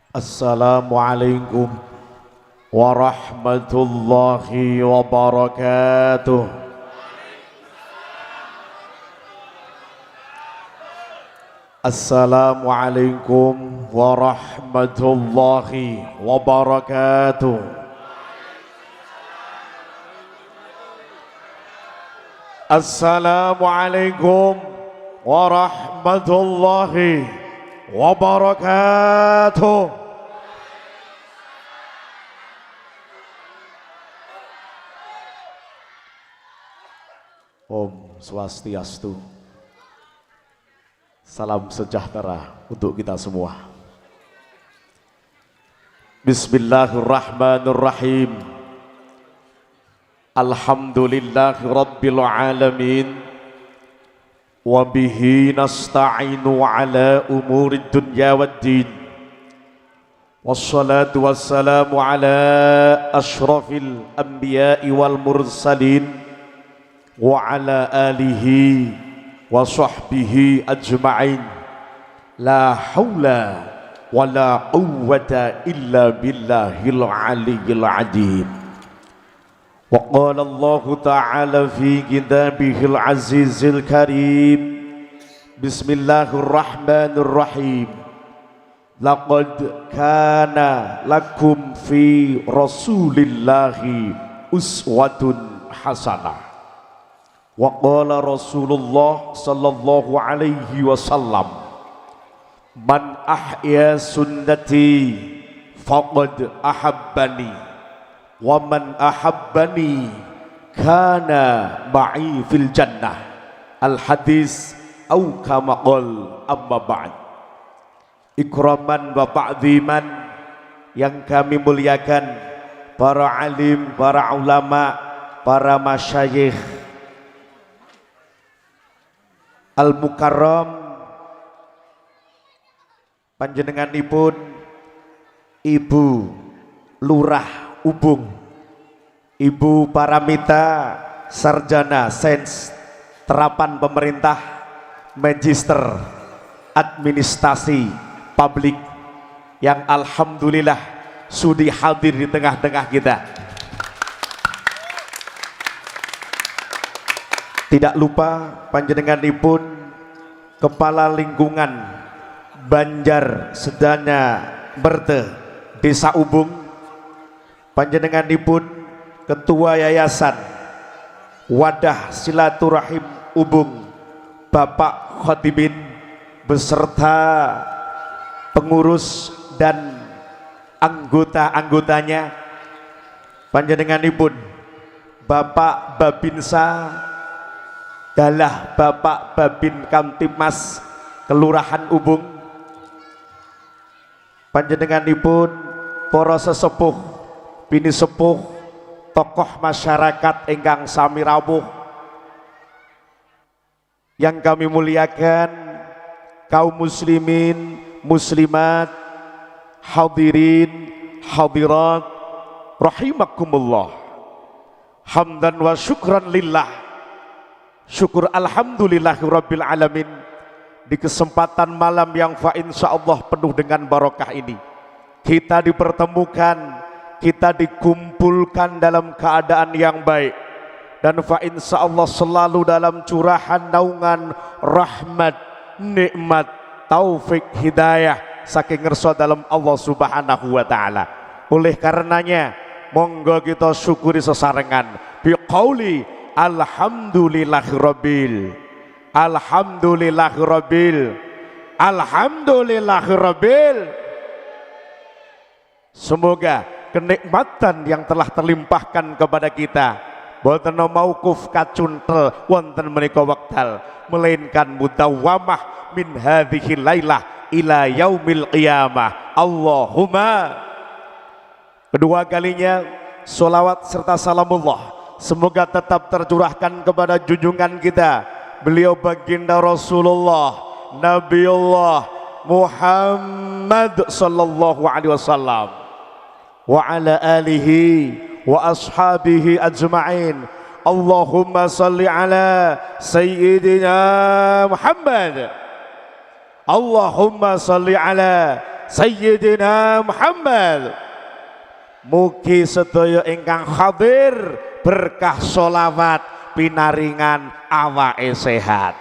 Assalamualaikum warahmatullahi wabarakatuh. Assalamualaikum warahmatullahi wabarakatuh. Assalamualaikum warahmatullahi wabarakatuh. Om Swastiastu. Salam sejahtera untuk kita semua. Bismillahirrahmanirrahim. Alhamdulillahi rabbil alamin. Wa bihi nasta'inu ala umurid dunya waddin. Wassalatu wassalamu ala ashrafil anbiya'i wal mursalin wa ala alihi wa sahbihi ajma'in. La hawla wa la quwwata illa billahil aliyyil azim. Wa qala Allah ta'ala fi kitabihil azizil karim. Bismillahirrahmanirrahim. Laqad kana lakum fi rasulillahi uswatun hasanah. Wa qala Rasulullah sallallahu alaihi wasallam, man ahya sunnati faqad ahabbani wa man ahabbani kana ma'i fil jannah. Al hadis au kama qol amma ba'd. Ikraman wa ta'ziman yang kami muliakan, para alim, para ulama, para masyayikh Al-Mukarram, panjenenganipun Ibu Lurah Ubung, Ibu Paramita Sarjana Sains Terapan Pemerintah Magister Administrasi Publik yang alhamdulillah sudi hadir di tengah-tengah kita. Tidak lupa panjenenganipun Kepala Lingkungan Banjar Sedana Berte Desa Ubung, panjenenganipun Ketua Yayasan Wadah Silaturahim Ubung Bapak Khotibin beserta pengurus dan anggota-anggotanya, panjenenganipun Bapak Babinsa Dalah Bapak Babin Kamtipmas Kelurahan Ubung, panjenenganipun para sesepuh, bini sepuh, tokoh masyarakat ingkang sami rawuh yang kami muliakan, kaum muslimin, muslimat, hadirin, hadirat rahimakumullah. Hamdan wa syukran lillah. Syukur alhamdulillahirabbil alamin di kesempatan malam yang fa insyaallah penuh dengan barokah ini. Kita dipertemukan, kita dikumpulkan dalam keadaan yang baik, dan fa insyaallah selalu dalam curahan naungan rahmat, nikmat, taufik, hidayah saking ngerso dalam Allah Subhanahu wa taala. Oleh karenanya monggo kita syukuri sesarengan biqauli alhamdulillahirabbil alhamdulillahirabbil alhamdulillahirabbil. Semoga kenikmatan yang telah terlimpahkan kepada kita boten mauquf kacuntel wonten menika wekdal, melainkan mudawwamah min hadhihi lailah ila yaumil qiyamah. Allahumma. Kedua kalinya sholawat serta salamullah semoga tetap tercurahkan kepada junjungan kita, beliau baginda Rasulullah Nabiullah Muhammad sallallahu alaihi wasallam wa ala alihi wa ashabihi ajma'in. Allahumma salli ala sayyidina Muhammad. Allahumma salli ala Sayyidina Muhammad. Mugi sedaya ingkang hadir berkah sholawat pinaringan awake sehat.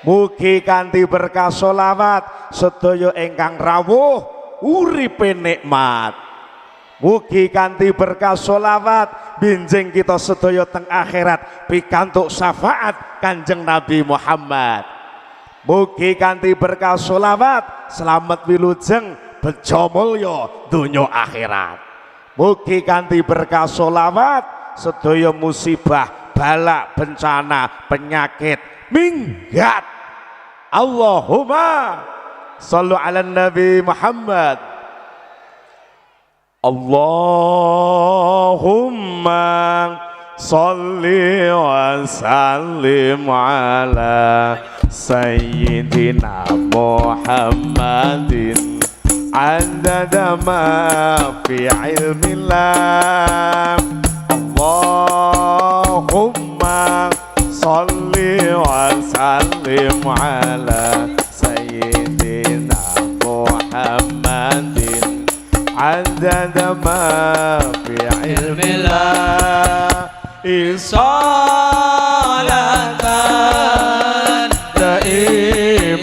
Mugi kanthi berkah sholawat sedaya ingkang rawuh uripe nikmat. Mugi kanthi berkah sholawat binjing kita sedaya teng akhirat pikantuk syafaat Kanjeng Nabi Muhammad. Mugi kanthi berkah sholawat selamat wilujeng bejo mulya donya akhirat. Mugi kanthi berkah sholawat sedaya musibah balak bencana penyakit minggat. Allahumma sallu ala Nabi Muhammad. Allahumma salli wa sallim ala Sayyidina Muhammadin adada ma fi ilmillah. Allahumma salli wa sallim ala Sayyidina Muhammadin adada ma fi ilmillah. Salatan daimatan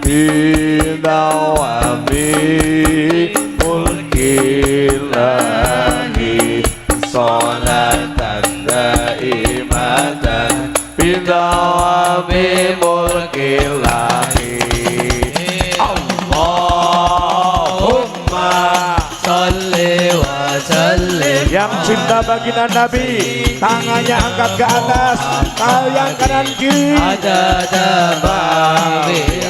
bidawami mulkillahi. Salatan daimatan bidawami mulkillahi. Allahumma salli wa sallim. Yang cinta baginda Nabi tangannya angkat ke atas, yang kanan kiri. Ada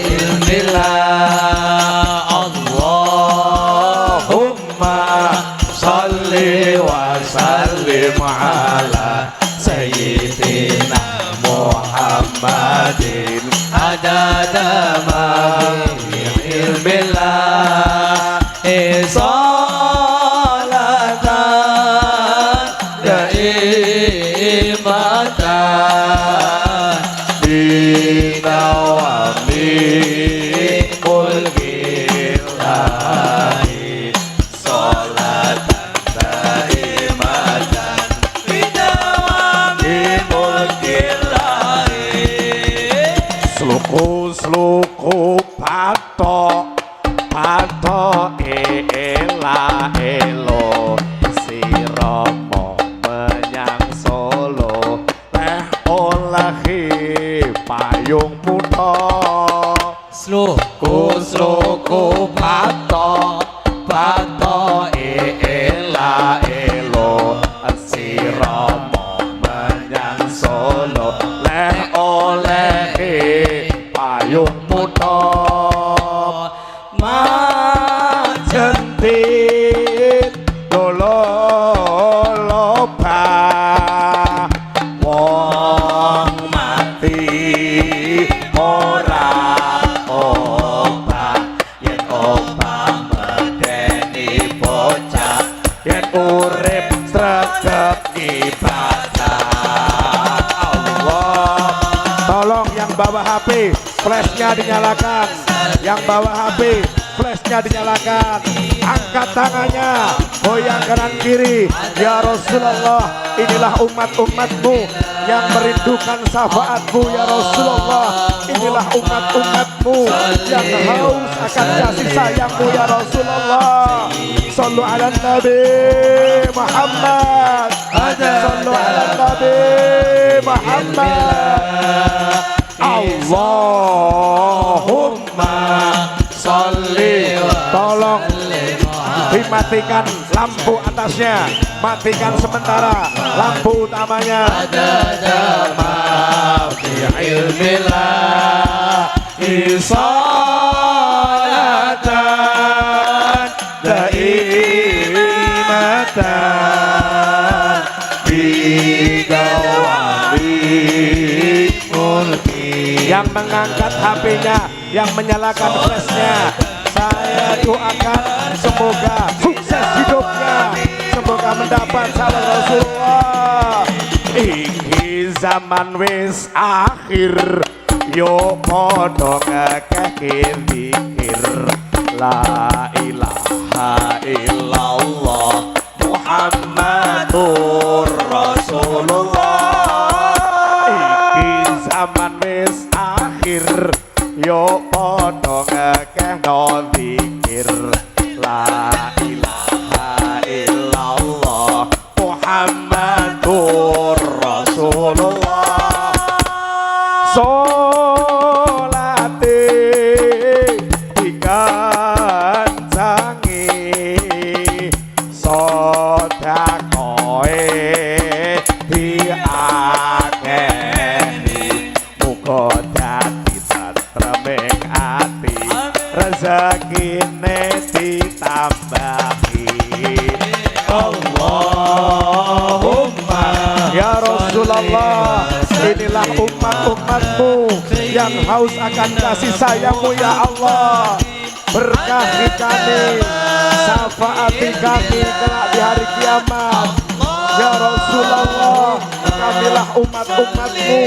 ilmillah. Allahumma salli wa sallim ala Sayyidina Muhammadin adada ma fi ilmillah. Salatan daimatan bidawami mulkillahi. Salatan daimatan bidawami mulkillahi. Sluku patok ela elo siromo menyang Solo teh olahi payung muda. Sluku patok ela elo siromo menyang Solo leh olehi payung muda. Majentit loloba wong mati ora obah. Yen obah medeni bocah, yen urip sregep ibadah. Allah, tolong yang bawa HP flashnya dinyalakan. Yang bawa HP flashnya dinyalakan, angkat tangannya, goyang kanan kiri. Ya Rasulullah, inilah umat-umatmu yang merindukan syafaatmu. Ya Rasulullah, inilah umat-umatmu yang haus akan kasih sayangmu. Ya Rasulullah, sallu ala Nabi Muhammad, sallu ala Nabi Muhammad. Allahumma salli. Tolong dimatikan lampu atasnya, matikan sementara lampu utamanya. Ada ma fi ilmillah. Salatan daimatan bidawami mulki. Yang mengangkat HP-nya, yang menyalakan flashnya, saya doakan semoga sukses hidupnya, semoga mendapat salam Rasulullah. Iki zaman wis akhir, yo padha ngekeh zikir la ilaha illallah Muhammadur Rasulullah. Iki zaman wis akhir yo padha ngekehno zikir la ilaha illallah Muhammadur Rasulullah. Solate dikancangi sodakoe diakehi muga dadi satreming ati rezekine ditambahi Allahumma ya Rasulullah. Inilah umat-umatmu yang haus akan kasih sayangmu ya Allah. Berkahi kami, syafaati kami kelak di hari kiamat ya Rasulullah. Kamilah umat-umatmu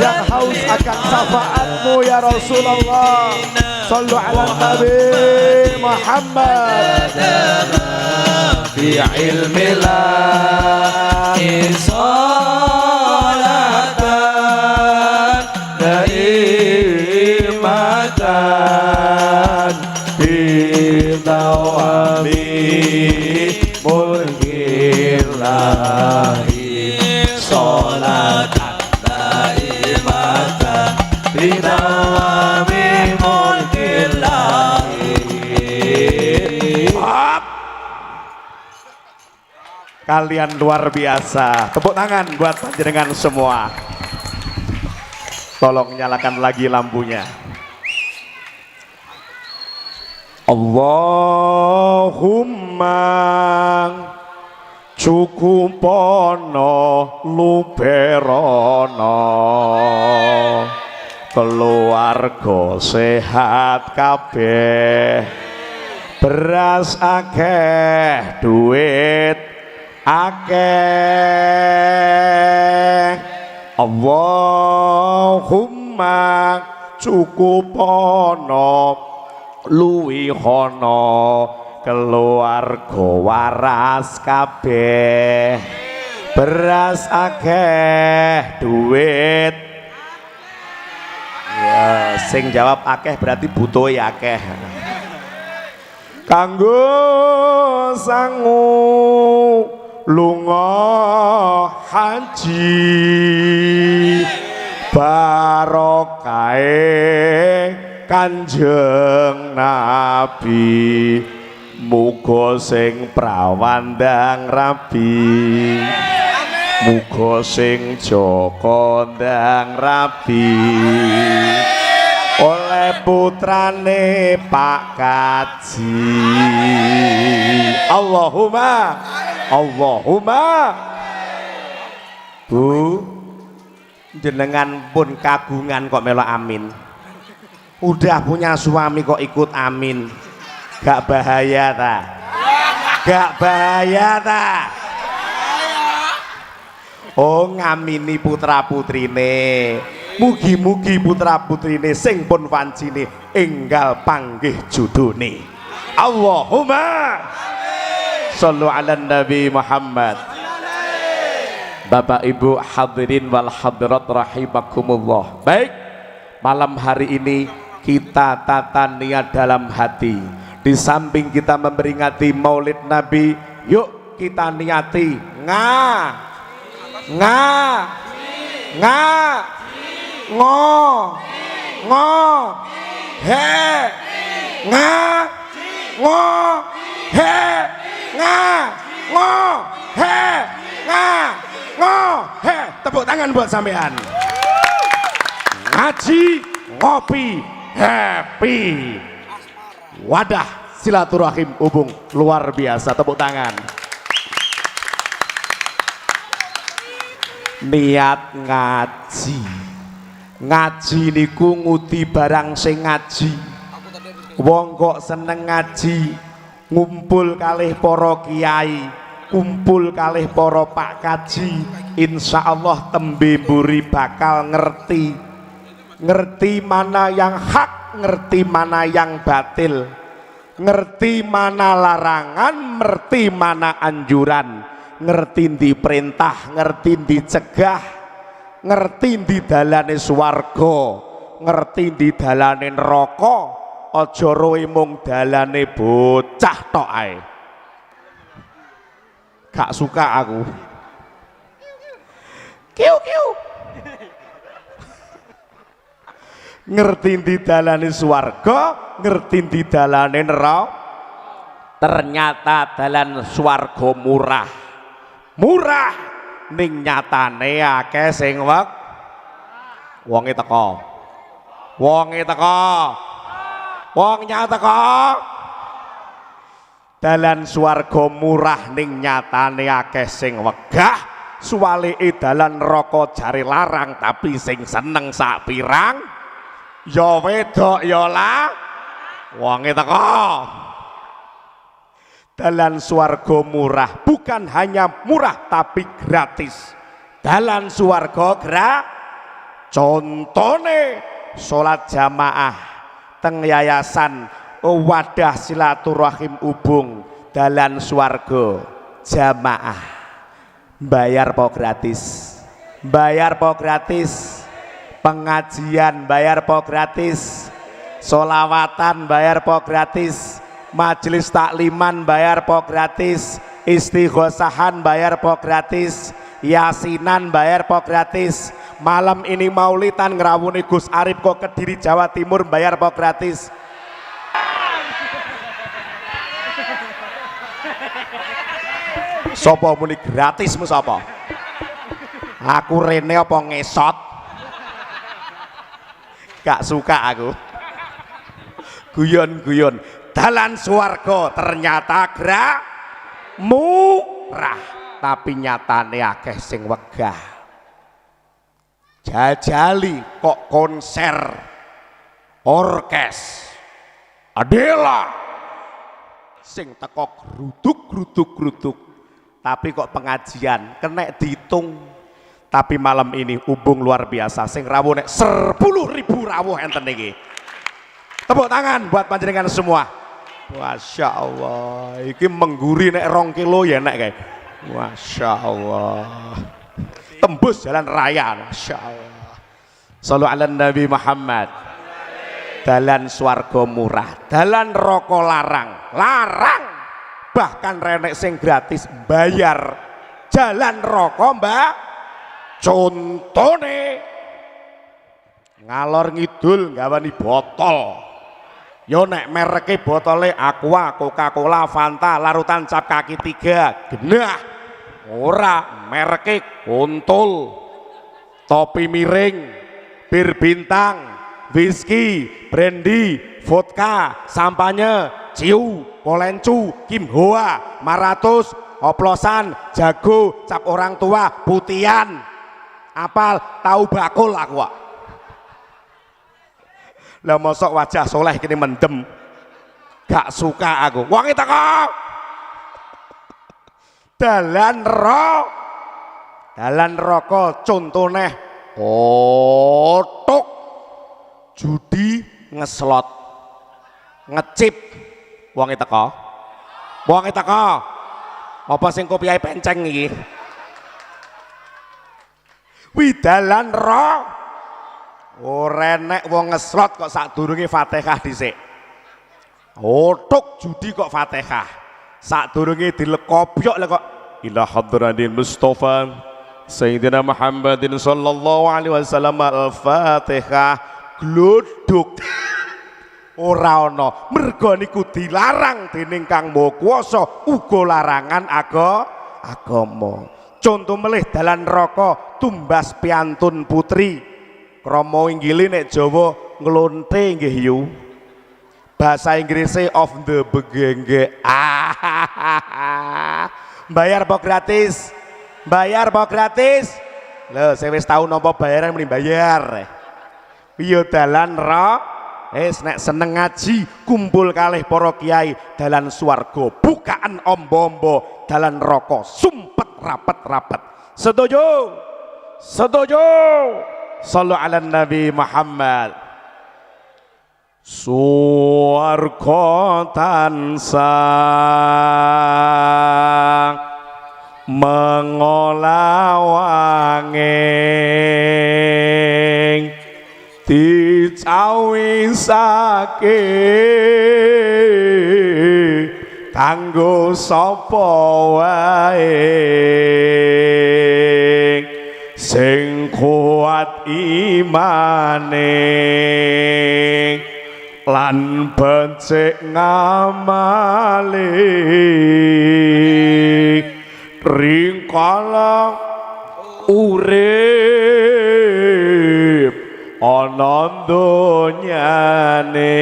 yang haus akan syafaatmu ya Rasulullah. Sallu ala Nabi Muhammad fi ilmi la salatan daimatan bidawami mulkillahi salatan daimatan bidawami mulkillahi. Kalian luar biasa. Tepuk tangan buat panjenengan semua. Tolong nyalakan lagi lampunya. Allahumma cukupono luberono keluarga sehat kabeh beras akeh duit akeh. Allahumma cukupono luwihono keluarga waras kabeh beras akeh duit. Ya sing jawab akeh berarti butuh akeh. Kanggo sangu lunga haji barokahe Kanjeng Nabi muga sing prawandang rabi muga sing joko ndang rabi oleh putrane Pak Kaji. Allahumma Bu jenengan pun kagungan kok melok amin. Udah punya suami kok ikut amin. Gak bahaya ta? Gak bahaya ta? Oh ngamini putra putrine. Mugi-mugi putra putrine sing pun wancine enggal panggih judune. Allahumma sallu ala Nabi Muhammad. Bapak Ibu hadirin wal hadirat rahimakumullah. Baik, malam hari ini kita tata niat dalam hati. Di samping kita memperingati Maulid Nabi, yuk kita niati tepuk tangan buat sampean. Ngaji, ngopi, happy. Wadah silaturahim hubung luar biasa. Tepuk tangan. Niat ngaji niku ngudi barang sing ngaji. Wong kok seneng ngaji ngumpul kalih para kiai, kumpul kalih para Pak Kaji, insya Allah tembe mburi bakal ngerti ngerti mana yang hak, ngerti mana yang batil, ngerti mana larangan, ngerti mana anjuran, ngerti di perintah, ngerti dicegah, ngerti di dalane swarga, ngerti di dalane neraka, aja roe mung dalane bocah tok ae. Gak suka aku. Kiu kiu. Ngerti di dalane swarga, ngerti di dalane neraka. Ternyata dalan swarga murah. Murah ning nyatane akeh sing wonge teko. Wonge teko. Wong nyateko. Dalan swarga murah ning nyatane akeh sing wegah, suwalike dalan neraka jare larang tapi sing seneng sak pirang ya wedok ya lah wonge teko. Dalan swarga murah bukan hanya murah tapi gratis. Dalan swarga contone salat jamaah teng yayasan wadah silaturahim ubung dalan swarga jamaah. Bayar po gratis? Bayar po gratis? Pengajian bayar po gratis? Solawatan bayar po gratis? Majelis takliman bayar po gratis? Istighosahan bayar po gratis? Yasinan bayar po gratis? Malam ini maulidan ngrawuni Gus Arif kok Kediri Jawa Timur bayar po gratis? Sopo muni gratis mu sapa? Aku rene apa ngesot? Gak suka aku. Guyon-guyon. Dalan swarga ternyata murah tapi nyatane akeh sing wegah. Jajali kok konser orkes Adela sing teko gruduk tapi kok pengajian kena dihitung. Tapi malam ini ubung luar biasa sing rawuh nek 10.000 rawuh enten iki. Tepuk tangan buat panjenengan semua. Masya Allah, iki mengguri nek 2 kilo ya nek kayak. Masya Allah, tembus jalan raya. Masya Allah. Shallu ala Nabi Muhammad. Dalan swarga murah, dalan neraka larang. Bahkan renek sing gratis bayar. Jalan neraka mbak, contone ngalor ngidul ngawani botol. Yo nek mereke botole Aqua, Coca-Cola, Fanta, larutan cap kaki 3 genah. Ora mereke Kuntul, topi miring, bir bintang, whisky, brandy, vodka, sampanye, ciu, polencu, kimhoa, maratus, oplosan, jago, cap orang tua, putian, apal, tahu bakul Aqua. Lah mosok wajah soleh kini mendem. Gak suka aku. Wong teko dalan neraka contone otok, judi, ngeslot, ngecip. Wong teko apa sing kopiahe penceng iki? Wi dalan neraka. Ora nek wong ngeslot kok sadurunge Fatihah dhisik. Otok judi kok Fatihah. Sadurunge dilekopyok lek kok ila hadratin Mustafa Sayyidina Muhammadin sallallahu alaihi wasallam al-Fatihah gluduk. Ora ana, merga niku dilarang dening Kang Maha Kuwasa, uga larangan agama. Contoh melih dalan neraka tumbas piantun putri. Kromo inggili nek Jawa nglonte nggih yu. Bahasa Inggrisnya of the begenge. Bayar apa gratis? Bayar apa gratis? Lho, saya wis tau napa bayaran mending bayar. Piye dalan nek seneng ngaji kumpul kalih para kiai dalan swarga bukaan ombo-ombo dalan neraka sumpet rapet-rapet. Setuju? Setuju? Shallu ala Nabi Muhammad. Swarga tansah mengolawanging dicawisake kanggo sapa wae sing kuat imane lan becik ngamale ringkala urip ana donyane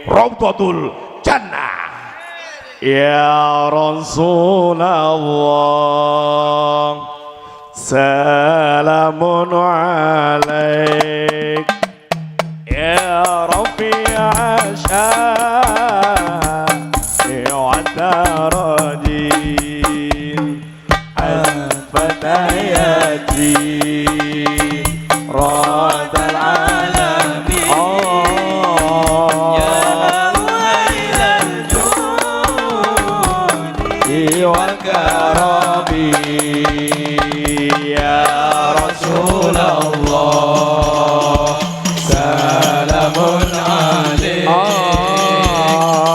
Raudhatul Jannah. Ya Rasulullah salamun alaik ya Rafi'a syaa'i wa darajin al-fatayati radal alamin ya wailal judi wal karabi ya Rasulullah salamun alaik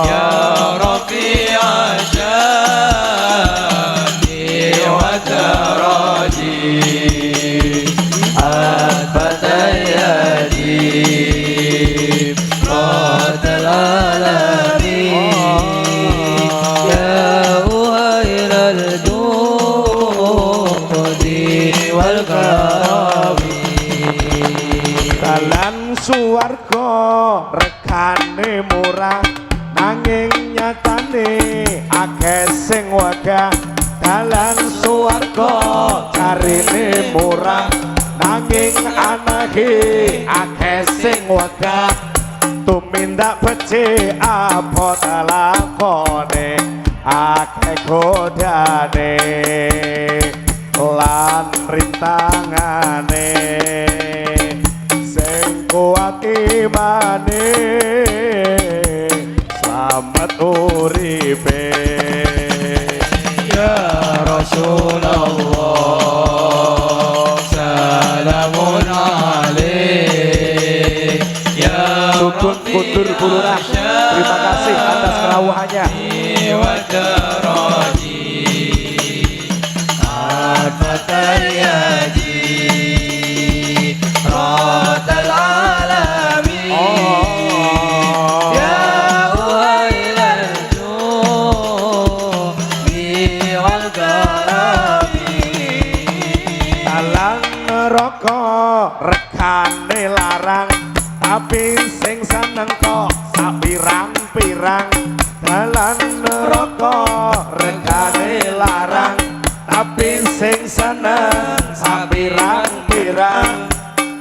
ya Rafi'a sya'ni wa daraji al-fatayati radal alamin ya wailal judi wal karabi dalan suwarga regane murah nanging nyatane akeh sing wegah dalan suwarga carine murah nanging anake akeh sing wegah tumindak becik apa lakone akeh godane lan rintangane sing kuat imane selamat uripe ya Rasulullah salamun alaik ya Sukun Kudur Bulurah terima kasih atas kerawuhannya wa daraji al-fatayati radal alamin ya wailal judi wal karabi dalan neraka regane larang tapi sing seneng kok sapirang-pirang dalan neraka regane larang tapi sing seneng sapirang-pirang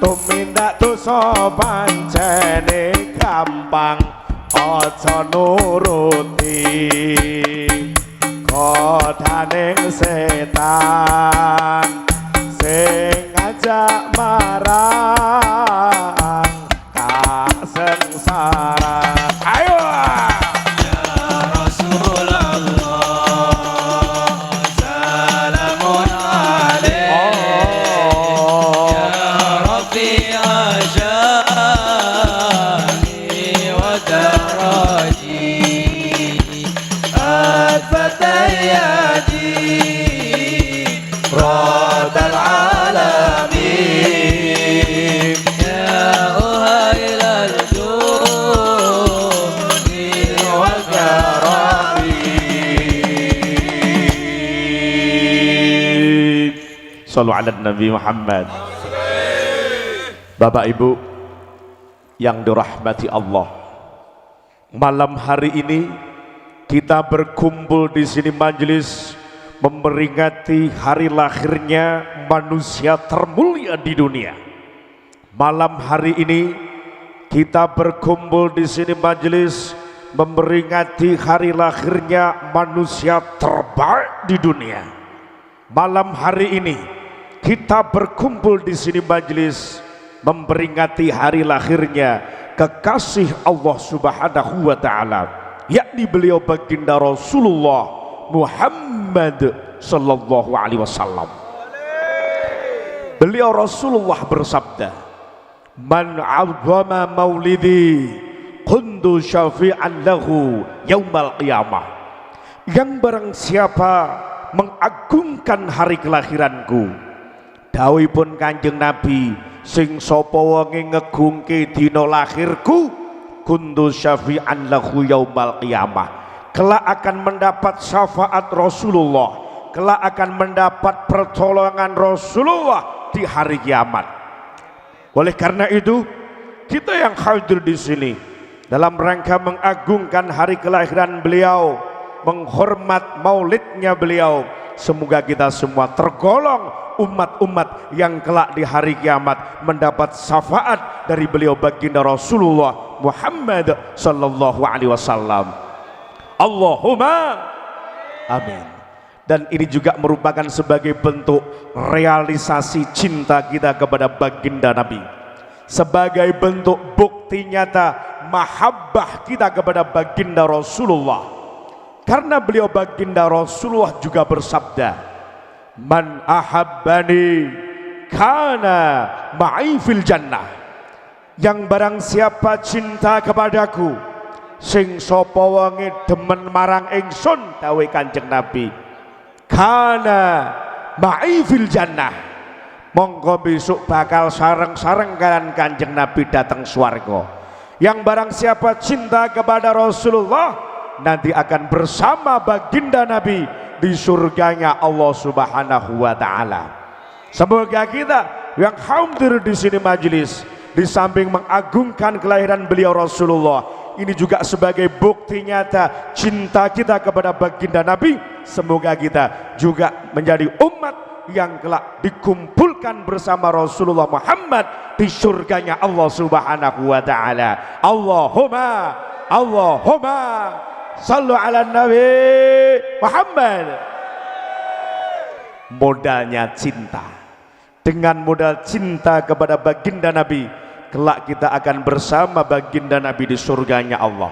tumindak dosa pancene gampang aja nuruti godhaning setan sing ngajak marang sengsara. Ayo ya Rasulullah salamun alaik ya Rafi'a sya'ni wa daraji al-fatayati radal alamin ya uhailal judi wal karabi. Shallu ala Nabi Muhammad. Bapak Ibu yang dirahmati Allah, malam hari ini kita berkumpul di sini majelis memperingati hari lahirnya manusia termulia di dunia. Malam hari ini kita berkumpul di sini majelis memperingati hari lahirnya manusia terbaik di dunia. Malam hari ini kita berkumpul di sini majelis memperingati hari lahirnya kekasih Allah Subhanahu wa taala, yakni beliau baginda Rasulullah Muhammad sallallahu alaihi wasallam. Beliau Rasulullah bersabda, "Man 'azzama maulidi kuntu syafi'an lahu yaumal qiyamah." Yang barang siapa mengagungkan hari kelahiranku, dawuhipun Kanjeng Nabi, sing sapa wonge ngegungke dina lahirku, kuntu syafi'an lahu yaumal qiyamah, kelak akan mendapat syafaat Rasulullah, kelak akan mendapat pertolongan Rasulullah di hari kiamat. Oleh karena itu, kita yang hadir di sini dalam rangka mengagungkan hari kelahiran beliau, menghormat maulidnya beliau, semoga kita semua tergolong umat-umat yang kelak di hari kiamat mendapat syafaat dari beliau baginda Rasulullah Muhammad sallallahu alaihi wasallam. Allahumma amin. Dan ini juga merupakan sebagai bentuk realisasi cinta kita kepada baginda Nabi, sebagai bentuk bukti nyata mahabbah kita kepada baginda Rasulullah. Karena beliau baginda Rasulullah juga bersabda, "Man ahabbani kana ma'i fil jannah." Yang barang siapa cinta kepadaku, sing sapa wonge demen marang ingsun, dawuh Kanjeng Nabi, kana ma'i fil jannah, monggo besok bakal sareng-sareng kalian Kanjeng Nabi datang swarga. Yang barang siapa cinta kepada Rasulullah, nanti akan bersama baginda Nabi di surganya Allah Subhanahu wa taala. Semoga kita yang hadir di sini majelis, di samping mengagungkan kelahiran beliau Rasulullah, ini juga sebagai bukti nyata cinta kita kepada baginda Nabi. Semoga kita juga menjadi umat yang kelak dikumpulkan bersama Rasulullah Muhammad di surganya Allah Subhanahu wa taala. Allahumma sallu ala Nabi Muhammad. Modalnya cinta. Dengan modal cinta kepada baginda Nabi, kelak kita akan bersama baginda Nabi di surganya Allah.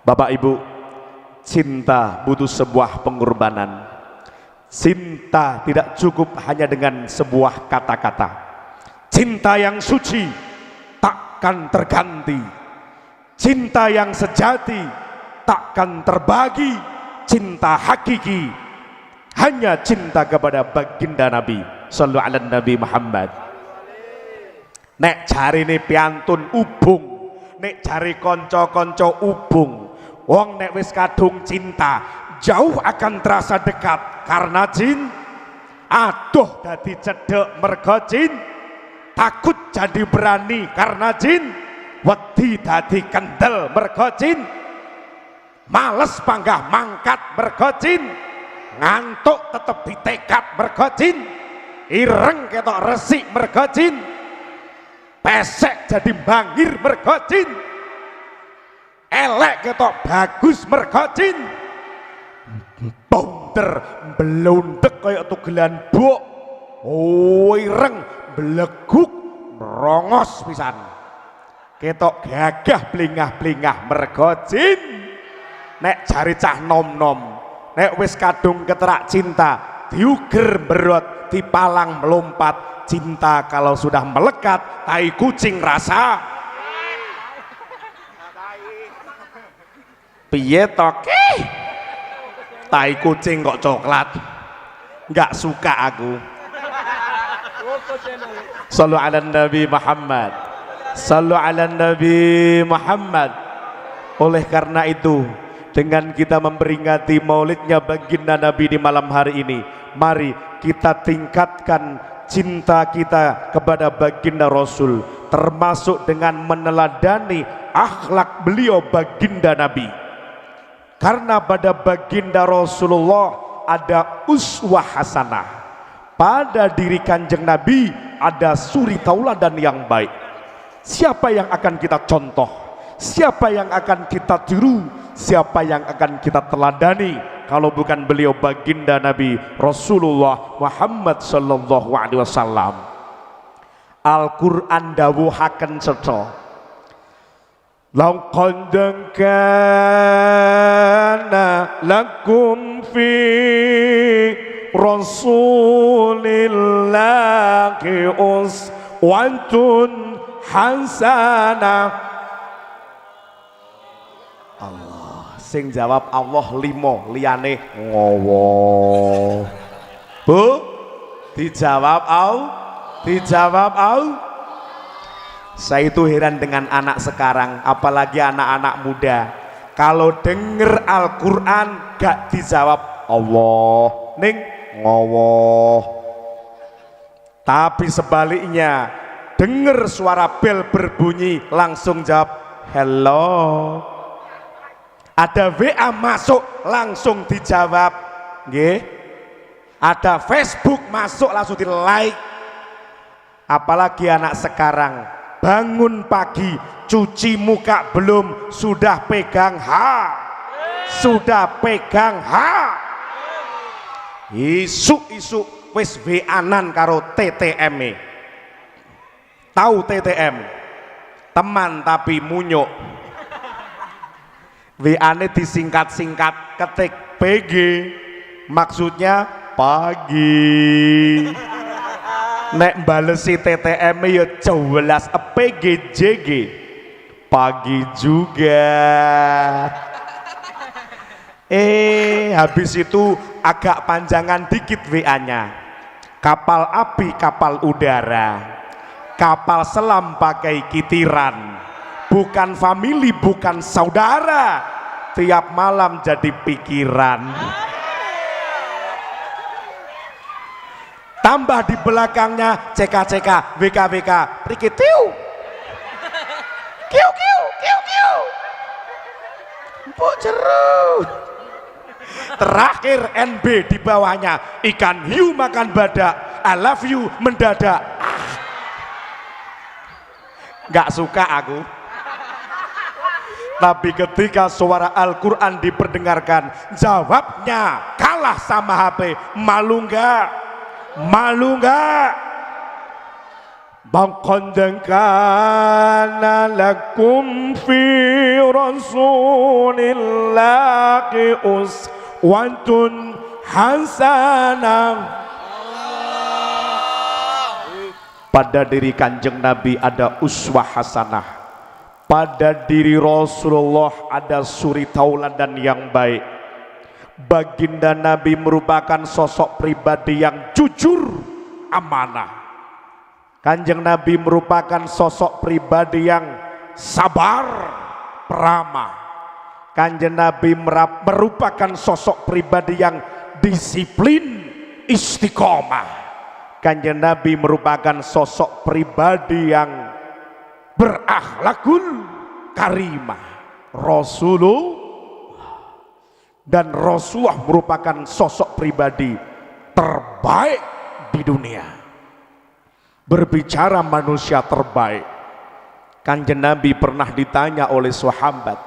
Bapak Ibu, cinta butuh sebuah pengorbanan. Cinta tidak cukup hanya dengan sebuah kata-kata. Cinta yang suci takkan terganti. Cinta yang sejati takkan terbagi. Cinta hakiki hanya cinta kepada baginda Nabi sallallahu alaihi Nabi Muhammad. Nek jarine piantun ubung, nek jari konco-konco ubung, wong nek wis kadung cinta jauh akan terasa dekat karena jin. Aduh dadi cedek mergo jin, takut jadi berani karena jin, wedi dadi kendel mergo jin, males panggah mangkat mergo jin, ngantuk tetep ditekat mergo jin, ireng ketok resik mergo jin, pesek jadi bangir mergo jin, elek ketok bagus mergo jin, bonder belundek kaya tugelan bok, ireng beleguk merongos pisan, ketok gagah blingah-blingah mergo jin. Nek jari cah nom-nom, nek wis kadung keterak cinta, diuger berot, dipalang melompat. Cinta kalau sudah melekat, tai kucing rasa. Piye tok? Tai kucing kok coklat? Enggak suka aku. Sallu ala Nabi Muhammad. Sallu ala Nabi Muhammad. Oleh karena itu, dengan kita memperingati maulidnya baginda Nabi di malam hari ini, mari kita tingkatkan cinta kita kepada baginda Rasul, termasuk dengan meneladani akhlak beliau baginda Nabi. Karena pada baginda Rasulullah ada uswah hasanah, pada diri Kanjeng Nabi ada suri tauladan yang baik. Siapa yang akan kita contoh? Siapa yang akan kita tiru? Siapa yang akan kita teladani kalau bukan beliau baginda Nabi Rasulullah Muhammad sallallahu alaihi wasallam. Al-Qur'an dawuhaken cetha, laqad kana lakum fi Rasulillahi uswatun hasanah. Allah sing jawab Allah limo, liyane ngowo. Bu, dijawab dijawab Saya itu heran dengan anak sekarang, apalagi anak-anak muda. Kalau denger Al-Quran gak dijawab Allah, ning ngowo. Tapi sebaliknya, denger suara bel berbunyi langsung jawab hello. Ada WA masuk langsung dijawab, nggih. Ada Facebook masuk langsung di like. Apalagi anak sekarang, bangun pagi cuci muka belum sudah pegang isu wis WA-an karo TTM. Tahu TTM? Teman tapi munyuk. WA-ne disingkat-singkat, ketik PG, maksudnya pagi. Nek balesi TTM ya jelas PGJG, pagi juga. Habis itu agak panjangan dikit WA-nya. Kapal api, kapal udara, kapal selam pakai kitiran, bukan family, bukan saudara, tiap malam jadi pikiran. Tambah di belakangnya CK, WK, prikitiu, kiu, empuk jeruk. Terakhir NB di bawahnya, ikan hiu makan badak, I love you mendadak. Gak suka aku. Tapi ketika suara Al-Quran diperdengarkan, jawabnya kalah sama HP. Malu enggak? Baqad kana lakum fi Rasulillahi uswatun hasanah. Pada diri Kanjeng Nabi ada uswah hasanah, pada diri Rasulullah ada suri tauladan yang baik. Baginda Nabi merupakan sosok pribadi yang jujur, amanah. Kanjeng Nabi merupakan sosok pribadi yang sabar, peramah. Kanjeng Nabi merupakan sosok pribadi yang disiplin, istiqomah. Kanjeng Nabi merupakan sosok pribadi yang berakhlakul karimah. Dan Rasulullah merupakan sosok pribadi terbaik di dunia. Berbicara manusia terbaik, Kanjeng Nabi pernah ditanya oleh sahabat,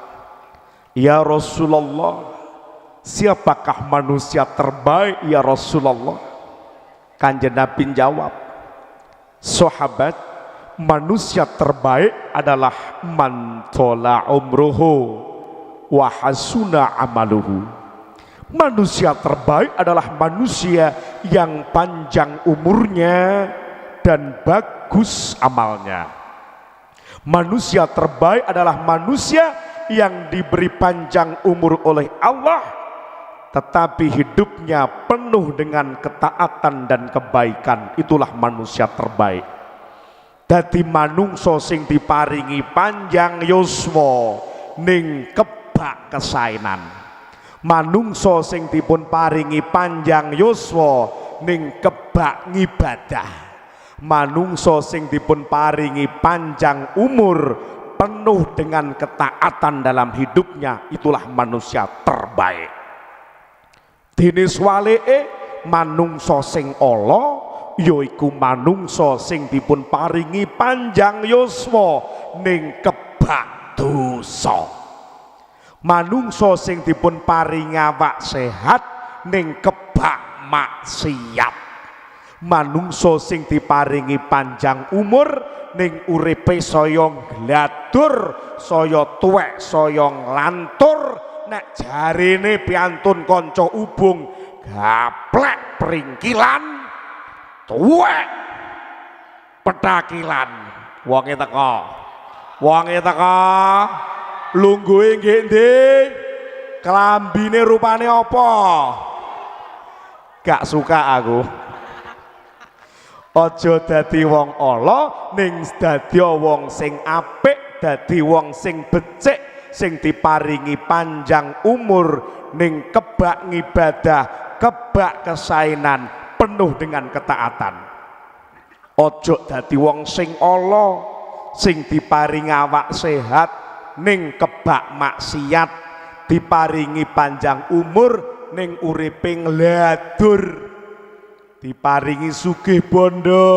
ya Rasulullah, siapakah manusia terbaik ya Rasulullah? Kanjeng Nabi jawab, sahabat, manusia terbaik adalah man tola umruhu wa hasuna amaluhu. Manusia terbaik adalah manusia yang panjang umurnya dan bagus amalnya. Manusia terbaik adalah manusia yang diberi panjang umur oleh Allah, tetapi hidupnya penuh dengan ketaatan dan kebaikan. Itulah manusia terbaik. Dadi manungsa sing diparingi panjang yuswa ning kebak kesainan. Manungsa sing dipun paringi panjang yuswa ning kebak ngibadah. Manungsa sing dipun paringi panjang umur penuh dengan ketaatan dalam hidupnya, itulah manusia terbaik. Dene swaleke manungsa sing ala yaiku manungsa sing dipun paringi panjang yuswa ning kebak dosa. manungsa sing dipun paringi awak sehat ning kebak maksiat, manungsa sing diparingi panjang umur ning uripe saya gladur saya tuwek saya nglantur nek jarine piantun kanca ubung gaplek pringkilan tuwek petakilan wonge teka lungguhe nggih ndi klambine rupane apa gak suka aku. Aja dadi wong ala ning dadi wong sing apik, dadi wong sing becik sing diparingi panjang umur ning kebak ngibadah, kebak kesainan penuh dengan ketaatan. Aja dadi wong sing ala sing diparingi awak sehat ning kebak maksiat, diparingi panjang umur ning uripe ngladur, diparingi sugih bondo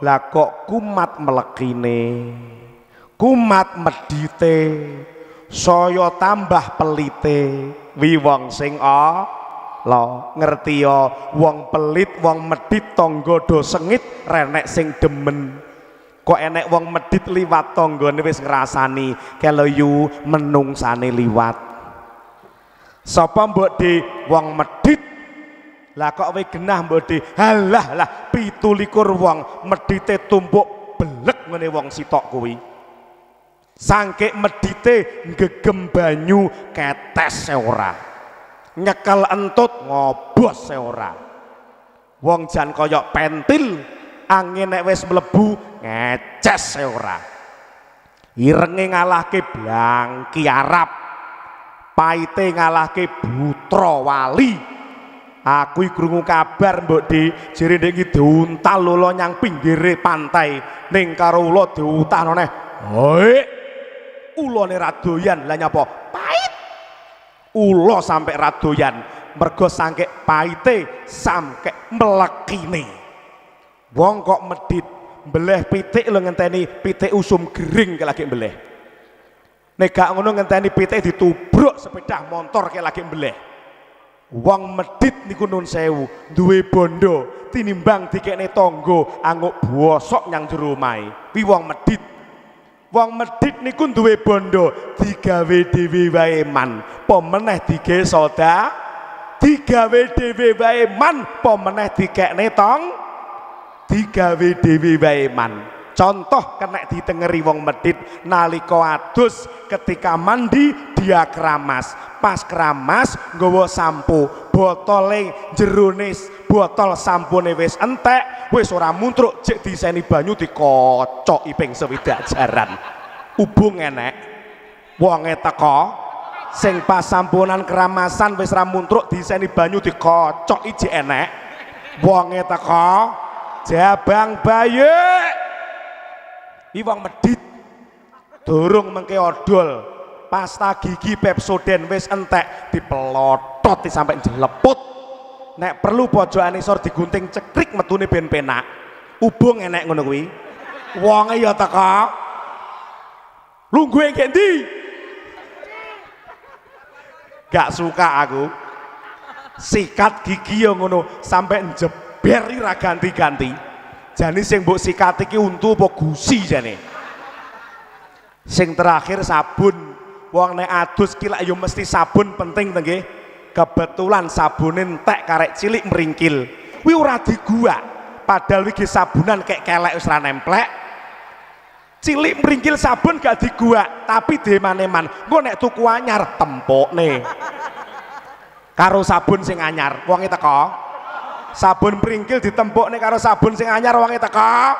lah kok kumat melekine, kumat medite, saya tambah pelite. Wi wong sing ala ngerti ya, wong pelit wong medit tangga do sengit renek sing demen. Kok enek wong medit liwat tanggane wis ngrasani kelo yu menungsane liwat. Sapa mbok di wong medit lah kok kowe genah mbok di halah lah 17 wong medite tumpuk belek ngene wong sitok kuwi. Sangke medite ngegem banyu ketes ora, nyekel entut ngobos ora. Wong jan kaya pentil angin nek wis mlebu ngeces ora. Irenge ngalahke Blangki Arab, paite ngalahke Butra Wali. Aku krungu kabar mbok di jere ndek iki diuntal lho nyang pinggire pantai ning karo ula diutahno neh. Hoi ulane radoyan lah nyapa pait. Ula sampai radoyan mergo sangke paite sampe melekine. Wong kok medit mbeleh pitik lho ngenteni pitik usum gering ke lagi mbeleh. Nek gak ngono ngenteni pitik ditubruk sepeda motor ke lagi mbeleh. Wong medit niku nun sewu duwe bondo tinimbang dikekne tangga anguk bosok nyang jero omahe. Wi wong medit. Wong medit niku duwe bondo digawe dhewe wae man, apa meneh digawe soda, digawe dhewe wae man, apa meneh dikekne tong, digawe dhewe wae man. Contoh kena ditengeri wong medit nalika adus ketika mandi dia keramas, pas keramas nggawa sampo, botole jerone botol sampone wis entek, wis ora muntruk jek diseni banyu dikocoki ping 20 jaran. Ubung enek wonge teka sing pas sampunan keramasan wis ra muntruk diseni banyu dikocoki jek enek wonge teka jabang bayi. Iwang medit durung mengke odol pasta gigi Pepsodent wis entek dipelotot sampai jeleput. Nek perlu pojokane isor digunting cekrik metune ben penak. Ubung enek ngono kuwi. Wonge ya teka. Lungguhe nggih ndi? Gak suka aku. Sikat gigi ya ngono sampai jeber ra ganti-ganti. Jane sing mbok sikat iki untu apa gusi jane. Sing terakhir sabun. Wong nek adus ki lak ya mesti sabun penting to nggih. Kebetulan sabune entek karek cilik meringkil. Kuwi ora diguak. Padahal iki sabunan kek kelek wis ra nemplek. Cilik meringkil sabun gak diguak, tapi demaneman. Engko nek tuku anyar tempokne. Karo sabun sing anyar, wonge teko. Sabun pringkil ditempukne karo sabun sing anyar wonge teko.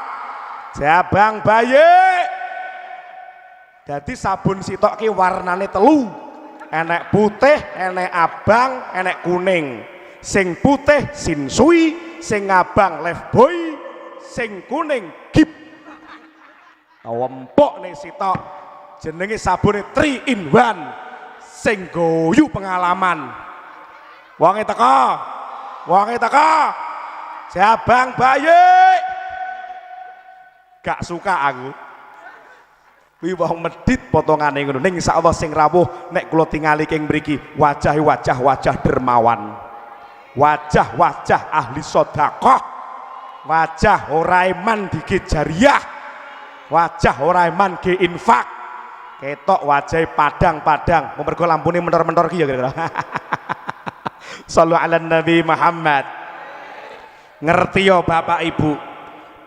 Jabang bayi. Jadi sabun sitok ki warnane telu. Enek putih, enek abang, enek kuning. Sing putih Shinsui, sing abang Lifebuoy, sing kuning Gip. Wempok nih sitok jenenge sabune 3 in 1 sing goyu pengalaman. Wonge teko. Wonge teko. Jabang bayi. Gak suka aku. Kuwi wong medhit potongane ngono. Ning insyaallah sing rawuh nek kula tingali keng mriki wajah-wajah dermawan. Wajah-wajah ahli sedekah. Wajah ora iman dike jariyah. Wajah ora iman ge infak. Ketok wajah padang-padang. Mergo lampune mentor-mentor ki ya kira-kira. Shallu ala Nabi Muhammad. Ngerti ya Bapak Ibu.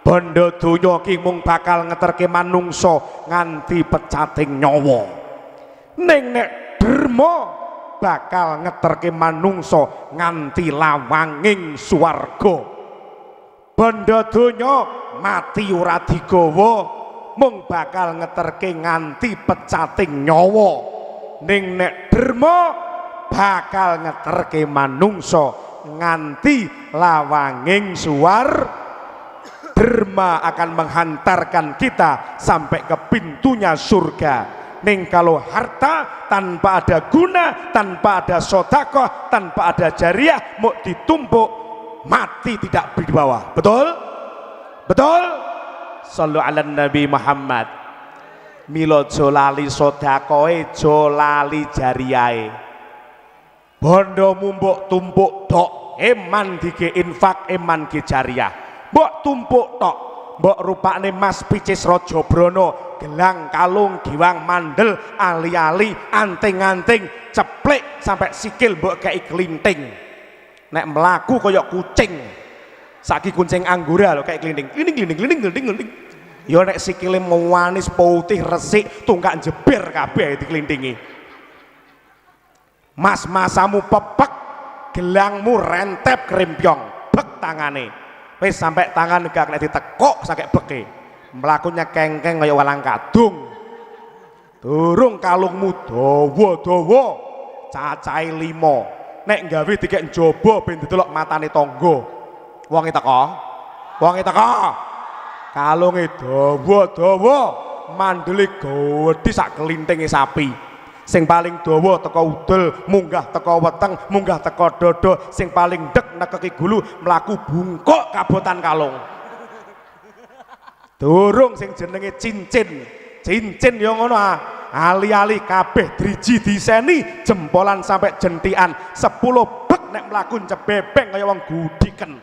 Bondo donya ki mung bakal ngeterke manungsa nganti pecating nyawa. Ning nek derma bakal ngeterke manungsa nganti lawanging swarga. Bondo donya mati ora digawa mung bakal ngeterke nganti pecating nyawa. Ning nek derma bakal ngeterke manungsa nganti lawanging swarga. Derma akan menghantarkan kita sampai ke pintunya surga. Ning kalau harta tanpa ada guna, tanpa ada sedekah, tanpa ada jariah, mau ditumpuk mati tidak dibawa. Betul? Betul? Shallu ala Nabi Muhammad. Mila aja lali sedekahe, aja lali jariyahe. Bondomu mbok tumpuk tok, eman dike infak, eman ge jariah. Mbok tumpuk tok, mbok rupane Mas Picis Rajabrono, gelang kalung giwang mandel ali-ali anting-anting ceplek sampai sikil mbok kei klinting. Nek melaku kaya kucing. Saiki kucing anggora lho kei klinting. Klinting. Ya nek sikile manis putih resik tunggak jeber kabeh diklintingi. Mas-masamu pepek, gelangmu rentep krempyong, bek tangane. Wis sampai tangan gak kena ditekuk sakit beke. Melakunya kengkeng kaya walang kadung. Durung kalungmu dawa-dawa, cacahe 5. Nek gawe dikek njaba ben didelok matane tangga. Wonge teko. Kalunge dawa-dawa, mandele gedhe sak kelintinge sapi. Sing paling dawa teko udel, munggah teko weteng, munggah teko dodo, sing paling dek nekeki gulu mlaku bungkuk kabotan kalung. Durung sing jenenge cincin ya ngono ali-ali kabeh driji diseni jempolan sampai jentikan 10 bek nek mlaku cebebeng kaya wong gudiken.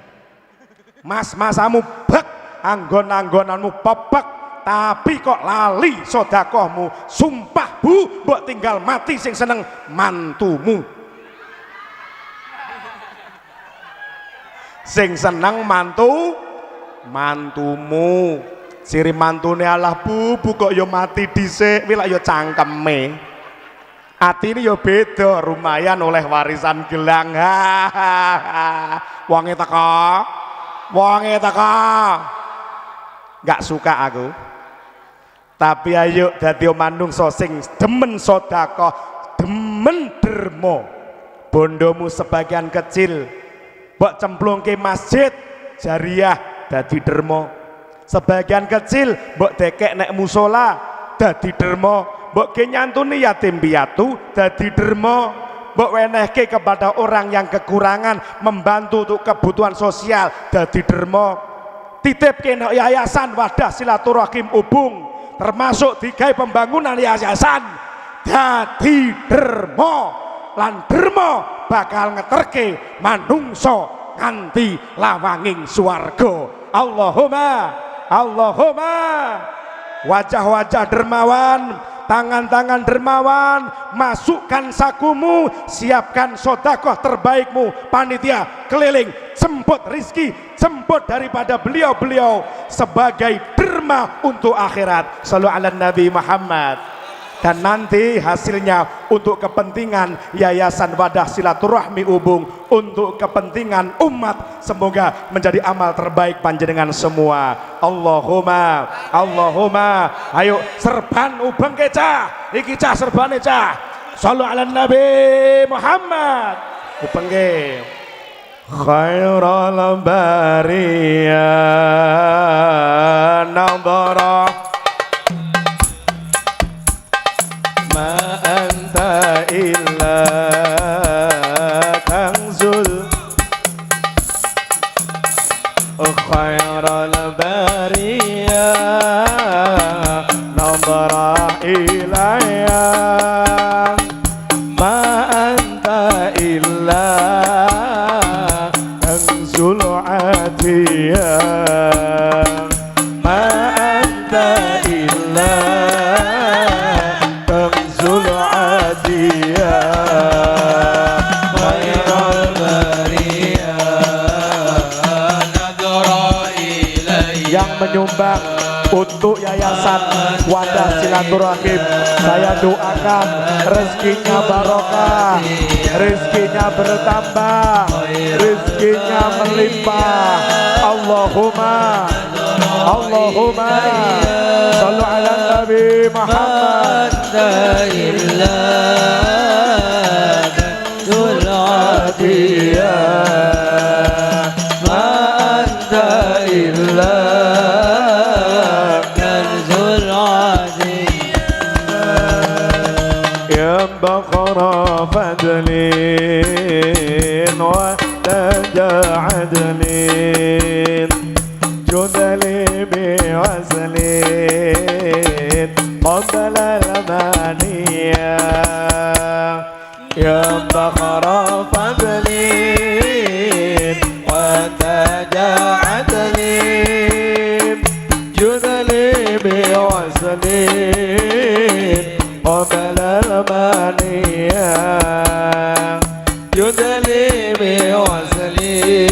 Mas-masamu bek, anggon-anggonanmu pepek, tapi kok lali sedekahmu. Sumpah Bu, mbok tinggal mati sing seneng mantumu. Sing seneng mantumu. Ciri mantune Allah Bu kok ya mati dhisik, wi lak ya cangkeme. Atine ya beda, lumayan oleh warisan gelang. Wonge teko. Gak suka aku. Tapi ayo dadi manungsa sing demen sedekah, demen derma. Bondomu sebagian kecil mbok cemplungke masjid jariah dadi derma. Sebagian kecil mbok dekek nek musola dadi derma. Mbok ke nyantuni yatim piatu dadi derma. Mbok wenehke kepada orang yang kekurangan, membantu untuk kebutuhan sosial dadi derma. Titip kena yayasan wadah silaturahim ubung, termasuk digawe pembangunan yayasan dadi derma. Lan derma bakal ngeterke manungsa nganti lawanging swarga. Allahumma wajah-wajah dermawan, tangan-tangan dermawan, masukkan sakumu, siapkan sedekah terbaikmu. Panitia keliling jemput rizki, jemput daripada beliau-beliau sebagai derma untuk akhirat. Shallu ala Nabi Muhammad. Dan nanti hasilnya untuk kepentingan Yayasan Wadah Silaturahmi Ubung, untuk kepentingan umat, semoga menjadi amal terbaik panjenengan semua. Allahumma ayo serban ubeng kecah iki cah serbane cah. Shallu ala Nabi Muhammad. Ubeng ke khairul bariyah nadhara ma anta illa kanzul khairul bariyah nadhara sayang, ma anta illa kanzul atiyah, ma anta illa kanzul atiyah. Yang menyumbang untuk Yayasan Wadah Silaturahim, saya doakan rezekinya barokah, rezekinya bertambah, rezekinya melimpah. Allahumma sallu ala Nabi Muhammad. بقرة فدل وتاج عدل جدل بوزل قبل المانية يا بقرة فدل وتاج عدل جدل بوزل قبل المانية يدلي بوزلين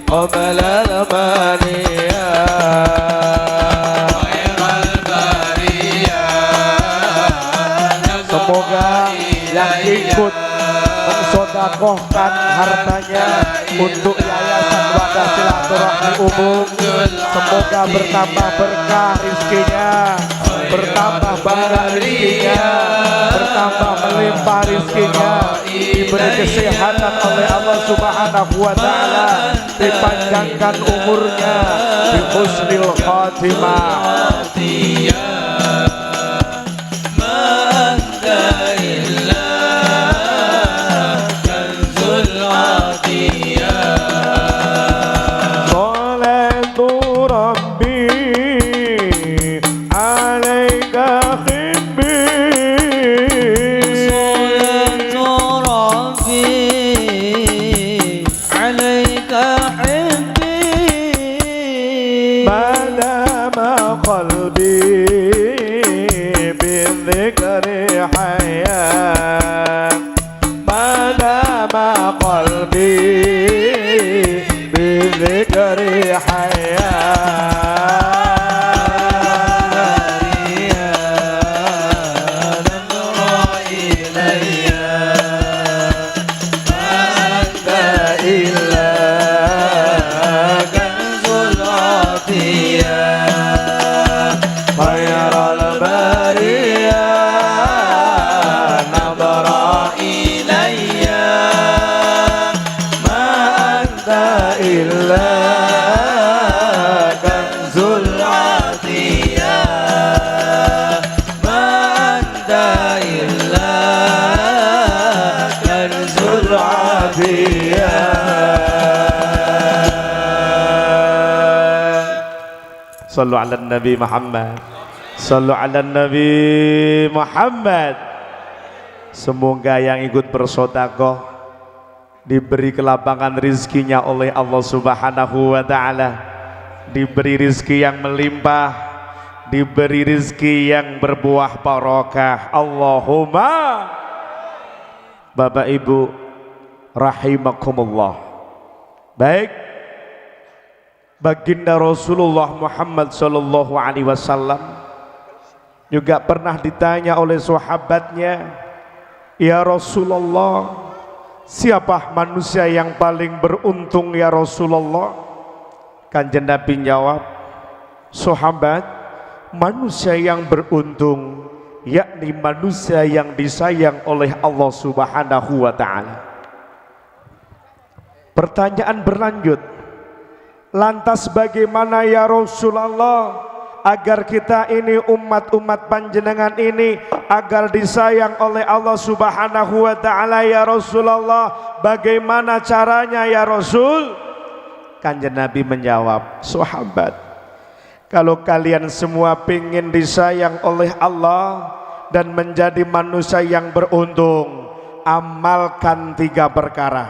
قبل المانية خير البرية. Semoga yang ikut mensodakohkan hartanya untuk Yayasan Wadah Silaturahmi Umum, semoga bertambah berkah rizkinya, bertambah banyak rizkinya, bertambah melimpah rizkinya, diberi kesehatan oleh Allah Subhanahu wa Ta'ala, dipanjangkan umurnya, bi husnil khatimah. Sallu ala Nabi Muhammad. Sallu ala Nabi Muhammad. Semoga yang ikut bersedekah diberi kelapangan rizkinya oleh Allah Subhanahu wa Ta'ala, diberi rizki yang melimpah, diberi rizki yang berbuah barokah. Allahumma. Bapak Ibu rahimakumullah. Baik, baginda Rasulullah Muhammad sallallahu alaihi wasallam juga pernah ditanya oleh sahabatnya, "Ya Rasulullah, siapa manusia yang paling beruntung ya Rasulullah?" Kanjeng Nabi jawab, "Sahabat, manusia yang beruntung yakni manusia yang disayang oleh Allah Subhanahu wa Ta'ala." Pertanyaan berlanjut, lantas bagaimana ya Rasulullah agar kita ini umat-umat panjenengan ini agar disayang oleh Allah Subhanahu wa Ta'ala ya Rasulullah, bagaimana caranya ya Rasul? Kanjeng Nabi menjawab, "Sahabat, kalau kalian semua ingin disayang oleh Allah, dan menjadi manusia yang beruntung, amalkan 3 perkara.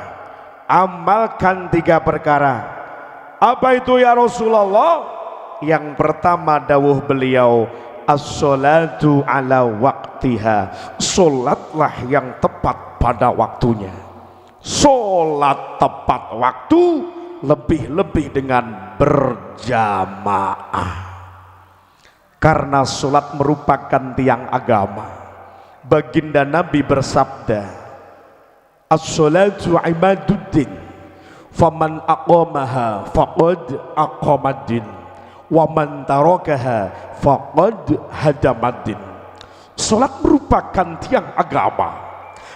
Amalkan 3 perkara. Apa itu ya Rasulullah? Yang pertama dawuh beliau, as-salatu ala waktiha. Solatlah yang tepat pada waktunya. Solat tepat waktu, lebih-lebih dengan berjamaah. Karena solat merupakan tiang agama. Baginda Nabi bersabda, as-salatu imaduddin, faman aqamaha faqad aqamaddin, wa man tarakaha faqad hadamaddin. Salat merupakan tiang agama.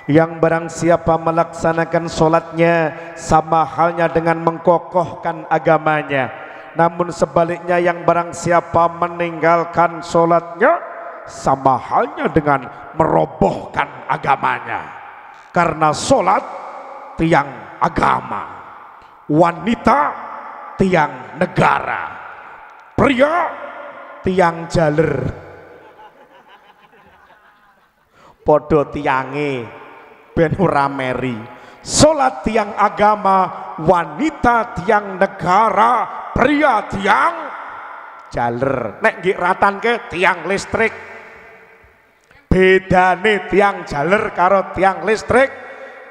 Yang barang siapa melaksanakan salatnya, sama halnya dengan mengkokohkan agamanya. Namun sebaliknya, yang barang siapa meninggalkan salatnya, sama halnya dengan merobohkan agamanya. Karena salat tiang agama, wanita tiang negara, pria tiang jaler, podo tiange ben ora meri. Salat tiang agama, wanita tiang negara, pria tiang jaler. Nek nggih ratanke tiang listrik. Bedane tiang jaler karo tiang listrik,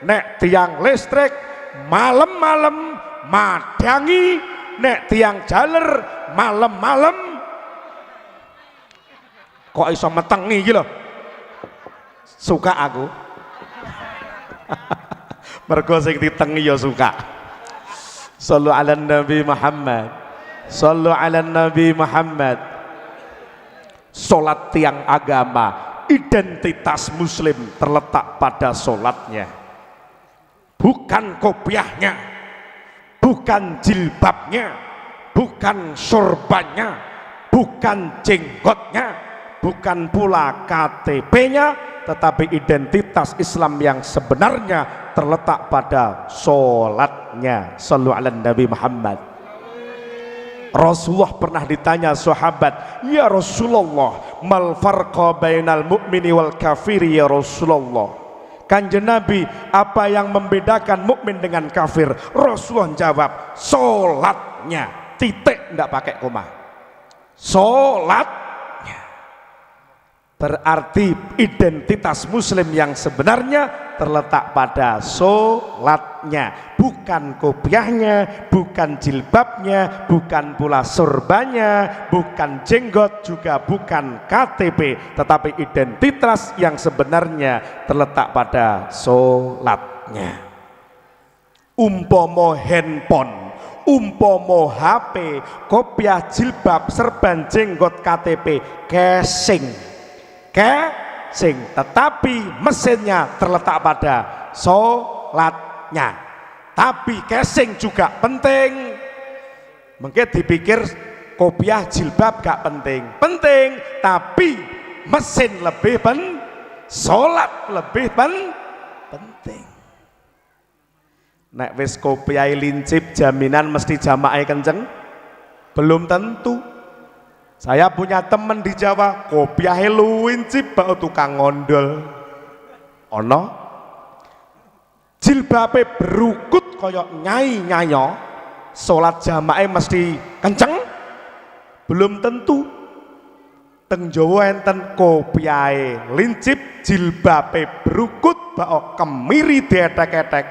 nek tiang listrik malam-malam madangi, nek tiang jaler malam-malam kok iso metengi iki lho. Suka aku. Mergo sing ditengi ya suka. Shallu ala Nabi Muhammad. Shallu ala Nabi Muhammad. Salat tiang agama, identitas muslim terletak pada salatnya. Bukan kopiahnya, bukan jilbabnya, bukan sorbannya, bukan jenggotnya, bukan pula KTP-nya, tetapi identitas Islam yang sebenarnya terletak pada sholatnya. Shallu ala Nabi Muhammad. Rasulullah pernah ditanya sahabat, ya Rasulullah, mal farqa bainal mu'mini wal kafiri ya Rasulullah. Kanjeng Nabi, apa yang membedakan mukmin dengan kafir? Rasulullah jawab, sholatnya, titik, ndak pakai koma. Sholatnya. Berarti identitas muslim yang sebenarnya terletak pada sholatnya, bukan kopiahnya, bukan jilbabnya, bukan pula sorbannya, bukan jenggot, juga bukan KTP, tetapi identitas yang sebenarnya terletak pada sholatnya. Umpomo handphone, umpomo HP, kopiah, jilbab, serban, jenggot, KTP, casing, tetapi mesinnya terletak pada sholatnya. Tapi casing juga penting. Mungkin dipikir kopiah jilbab gak penting, penting, tapi mesin lebih penting, sholat lebih penting. Nek wis kopiah lincip, jaminan mesti jamaah kenceng? Belum tentu. Saya punya temen di Jawa, kopiahe luwincip bak tukang ngondol. Ono jilbabe berukut koyok nyai-nyayo, salat jamaah mesti kenceng? Belum tentu. Teng Jawa enten kopiahe lincip, jilbabe berukut bak kemiri dietek-etek,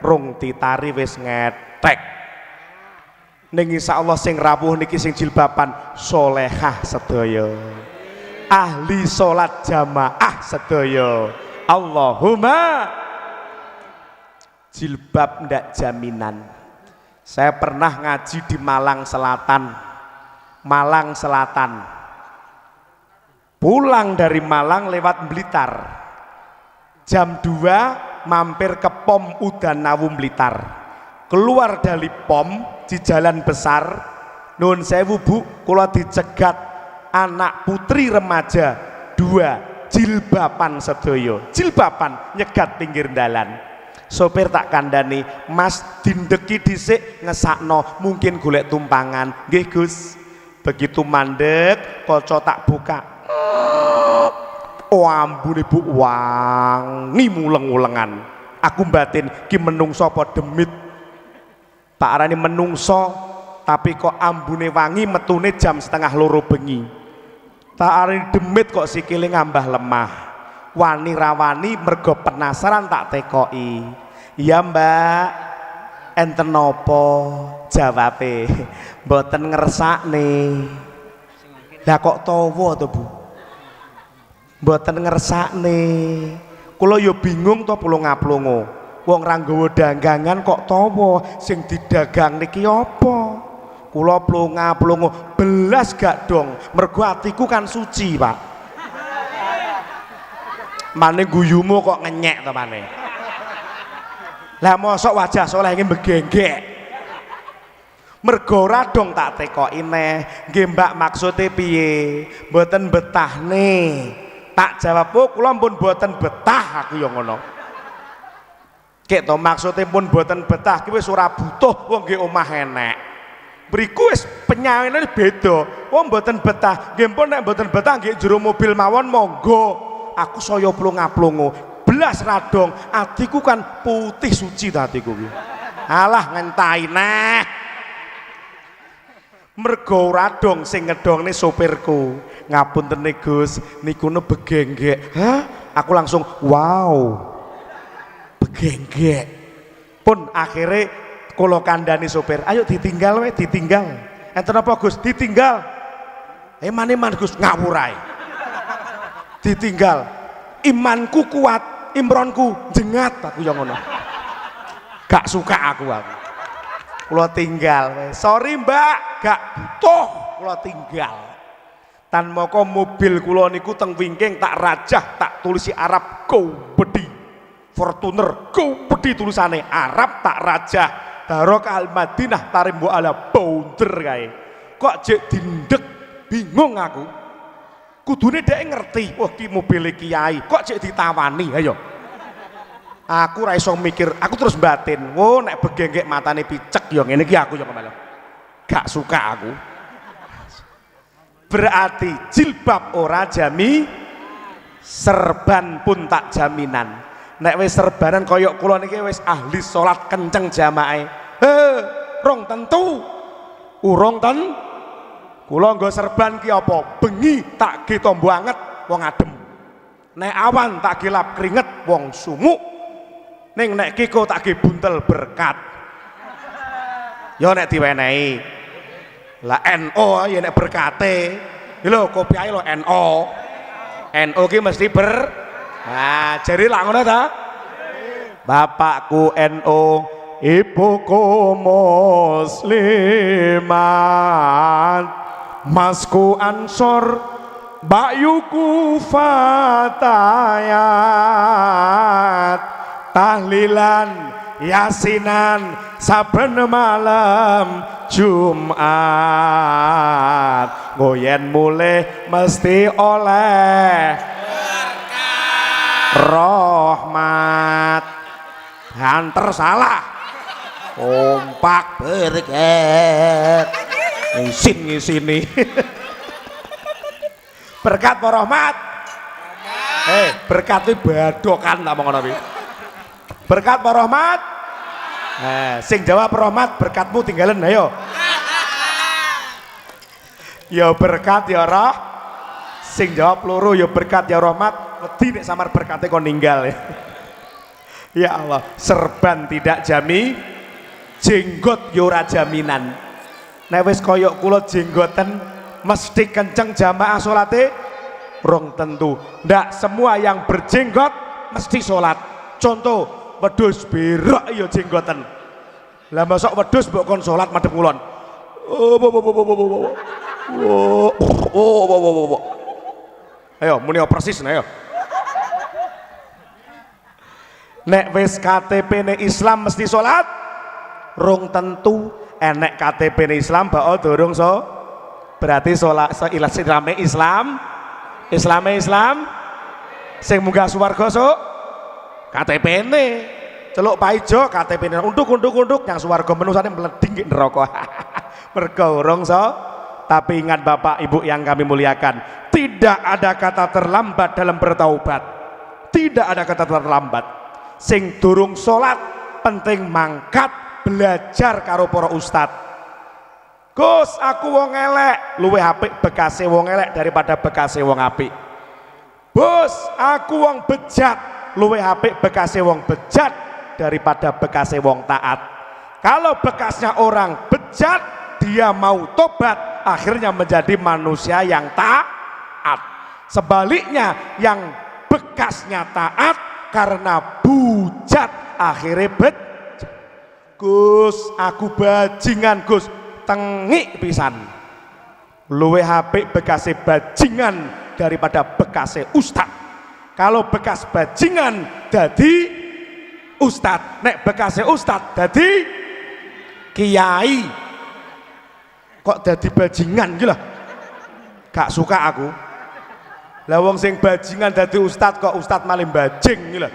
rung ditari wis ngetek. Ning insyaallah sing rawuh niki sing jilbaban solehah sedaya, ahli salat jamaah sedaya. Allahumma. Jilbab ndak jaminan. Saya pernah ngaji di Malang Selatan. Malang Selatan. Pulang dari Malang lewat Blitar. Jam 2 mampir ke POM Udanawu Blitar. Keluar dari POM di jalan besar, nuwun sewu Bu, kula dicegat anak putri remaja 2 jilbaban sedaya, jilbaban nyegat pinggir dalan. Sopir tak kandani, Mas dindeki dhisik ngesakno, mungkin golek tumpangan. Nggih Gus. Begitu mandek, kaca tak buka. Oh ambune Bu wangi muleng-ulengan. Aku batin ki menungso apa demit. Tak arani menungso tapi kok ambune wangi metune jam 1:30 bengi. Tak arani demit kok sikile ngambah lemah. Wani rawani mergo penasaran tak tekoki. Iya Mbak, enten napa? Jawabe mboten ngersakne. Lah kok tawa to Bu? Mboten ngersakne. Kula ya bingung to plonga-plongo. Wong ra nggawa dagangan kok tawa, sing didagang niki apa? Kula plonga-plongo belas gak dong, mergo atiku kan suci, Pak. Mane guyumu kok ngenyek to mane. Lah mosok wajah soleh iki begenggek. Mergo ora dong tak tekoki neh. Nggih Mbak maksude piye? Mboten betahne. Tak jawab, "Oh, kula pun mboten betah," aku ya ngono. Kek to maksude pun mboten betah ki wis ora butuh wong nggih omah enek. Mriku wis penyawane beda. Wong mboten betah, nggih pun nek mboten betah nggih jero mobil mawon monggo. Aku saya plonga-plongo. Belas radong, atiku kan putih suci atiku ki. Alah ngentahi neh. Mergo radong sing ngedongne sopirku. Ngapunten Gus, niku ne begenggek. Hah? Aku langsung wow. Begenggek. Pun akhirnya kula kandhani sopir, "Ayo ditinggal we, ditinggal." Enten apa Gus? Ditinggal. Eman-eman Gus ngawur ae. Ditinggal. Imanku kuat, imronku jengat aku yang ngono. Gak suka aku. Kula tinggal. "Sorry Mbak, gak butuh." Kula tinggal. Tan moko mobil kula niku teng wingking tak rajah, tak tulisi Arab go bedi. Fortuner go bedi tulisane Arab tak rajah. Barokah al Madinah tarimbu ala bounder kae. Kok jek dindek bingung aku. Kudune dhek ngerti, wah ki mobil kiai, kok jek ditawani ayo. Aku ra iso mikir, aku terus batin, "Wo nek begenggek matane picek ya ngene iki aku ya kemana." Gak suka aku. Berarti jilbab ora jami, serban pun tak jaminan. Nek wis serbanan koyok kula niki wis ahli salat kenceng jamaah. Rong tentu. Urung ten. Kula nggo serban ki apa? Bengi tak ge tombo anget wong adem. Nek awan tak ge lap keringet wong sumuk. Ning nek kiko tak ge buntel berkat. Ya nek diwenehi. Lah NO ya nek berkate. Lho kopi ae lho NO. NO ki mesti nah, jadi lah ngono ta? Bapakku NO, ibuku muslimat, masku ansor, bakyuku fatayat, tahlilan yasinan saben malam Jumat, ngoyen mulih mesti oleh rahmat. Hanter salah, kompak berkat ngisini berkat apa rahmat? Berkat itu badokan tak mau ngono. Berkat apa rahmat? Sing jawab rahmat, berkatmu tinggalin ayo. Ya berkat ya roh. Sing jawab loro ya berkat ya rahmat. Wedi nek samar berkate kon ninggal ya. Ya Allah, serban tidak jami, jenggot yo ora jaminan. Nek wis koyok kula jenggoten mesti kenceng jamaah salate rong tentu. Ndak semua yang berjenggot mesti salat. Contoh, wedhus berak ya jenggoten. Lah mosok wedhus mbok kon salat madhep kulon. Ayo muni persis ayo. Nek wis KTP-ne Islam mesti sholat rong tentu. Enek KTP-ne Islam bakal dorong so berarti sholat Islame Islam sing munggah swarga so KTP-ne celuk paijo KTP-ne unduk yang swarga menusane mleding neraka. Mergo urung so. Tapi ingat Bapak Ibu yang kami muliakan, tidak Tidak ada kata terlambat dalam bertaubat. Tidak ada kata terlambat. Sing durung salat penting mangkat belajar karo para ustad. Gus, aku wong elek, luwih apik bekase wong elek daripada bekase wong apik. Bos, aku wong bejat, luwih apik bekase wong bejat daripada bekase wong taat. Kalau bekasnya orang bejat, dia mau tobat, akhirnya menjadi manusia yang taat. Sebaliknya, yang bekasnya taat karena bujat, akhirnya bejat. Gus, aku bajingan Gus, tengik pisan. Luwih apik bekase bajingan daripada bekase ustad. Kalau bekas bajingan dadi ustad, nek bekase ustad dadi kiai. Kok dadi bajingan gitu lah, gak suka aku. Lah wong sing bajingan dadi ustad kok ustad malah bajing gitu lah.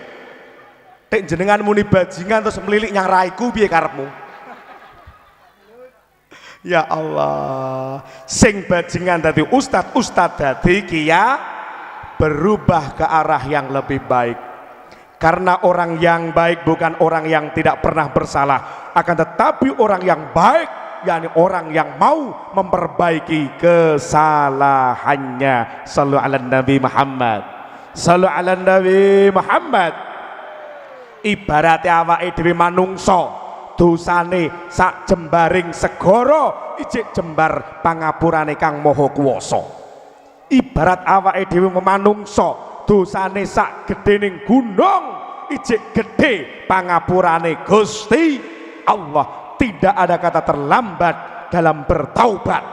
Tek jenengan muni bajingan terus melilik nyang raiku piye karepmu? Ya Allah, sing bajingan dadi ustad, ustad dadi kiai, berubah ke arah yang lebih baik. Karena orang yang baik bukan orang yang tidak pernah bersalah, akan tetapi orang yang baik, yakni orang yang mau memperbaiki kesalahannya. Shallu ala Nabi Muhammad. Shallu ala Nabi Muhammad. Ibaratnya awake dhewe manungsa, dosane sak jembaring segara, ijik jembar pangapurane Kang Maha Kuwasa. Ibarat awake dhewe manungsa, dosane sak gedhening gunung, ijik gedhe pangapurane Gusti Allah. Tidak ada kata terlambat dalam bertaubat.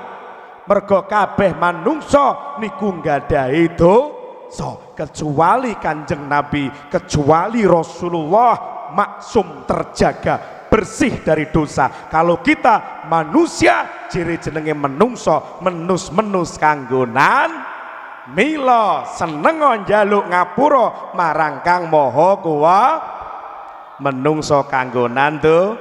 Mergo kabeh manungsa niku nggadahi dosa, kecuali Kanjeng Nabi, kecuali Rasulullah maksum terjaga bersih dari dosa. Kalau kita manusia, ciri jenenge menungso, menus-menus kanggonan mila, seneng njaluk ngapura marang Kang Maha Kuwasa. Menungso kanggonan tuh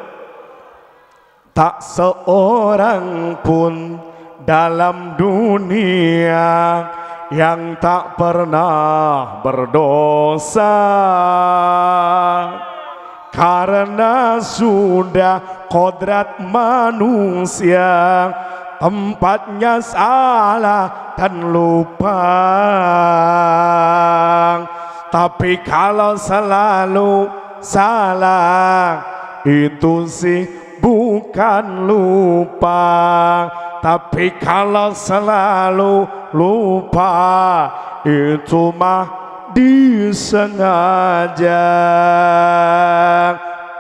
tak seorang pun dalam dunia yang tak pernah berdosa, karena sudah kodrat manusia tempatnya salah dan lupa. Tapi kalau selalu salah itu sih bukan lupa. Tapi kalau selalu lupa itu mah disengaja.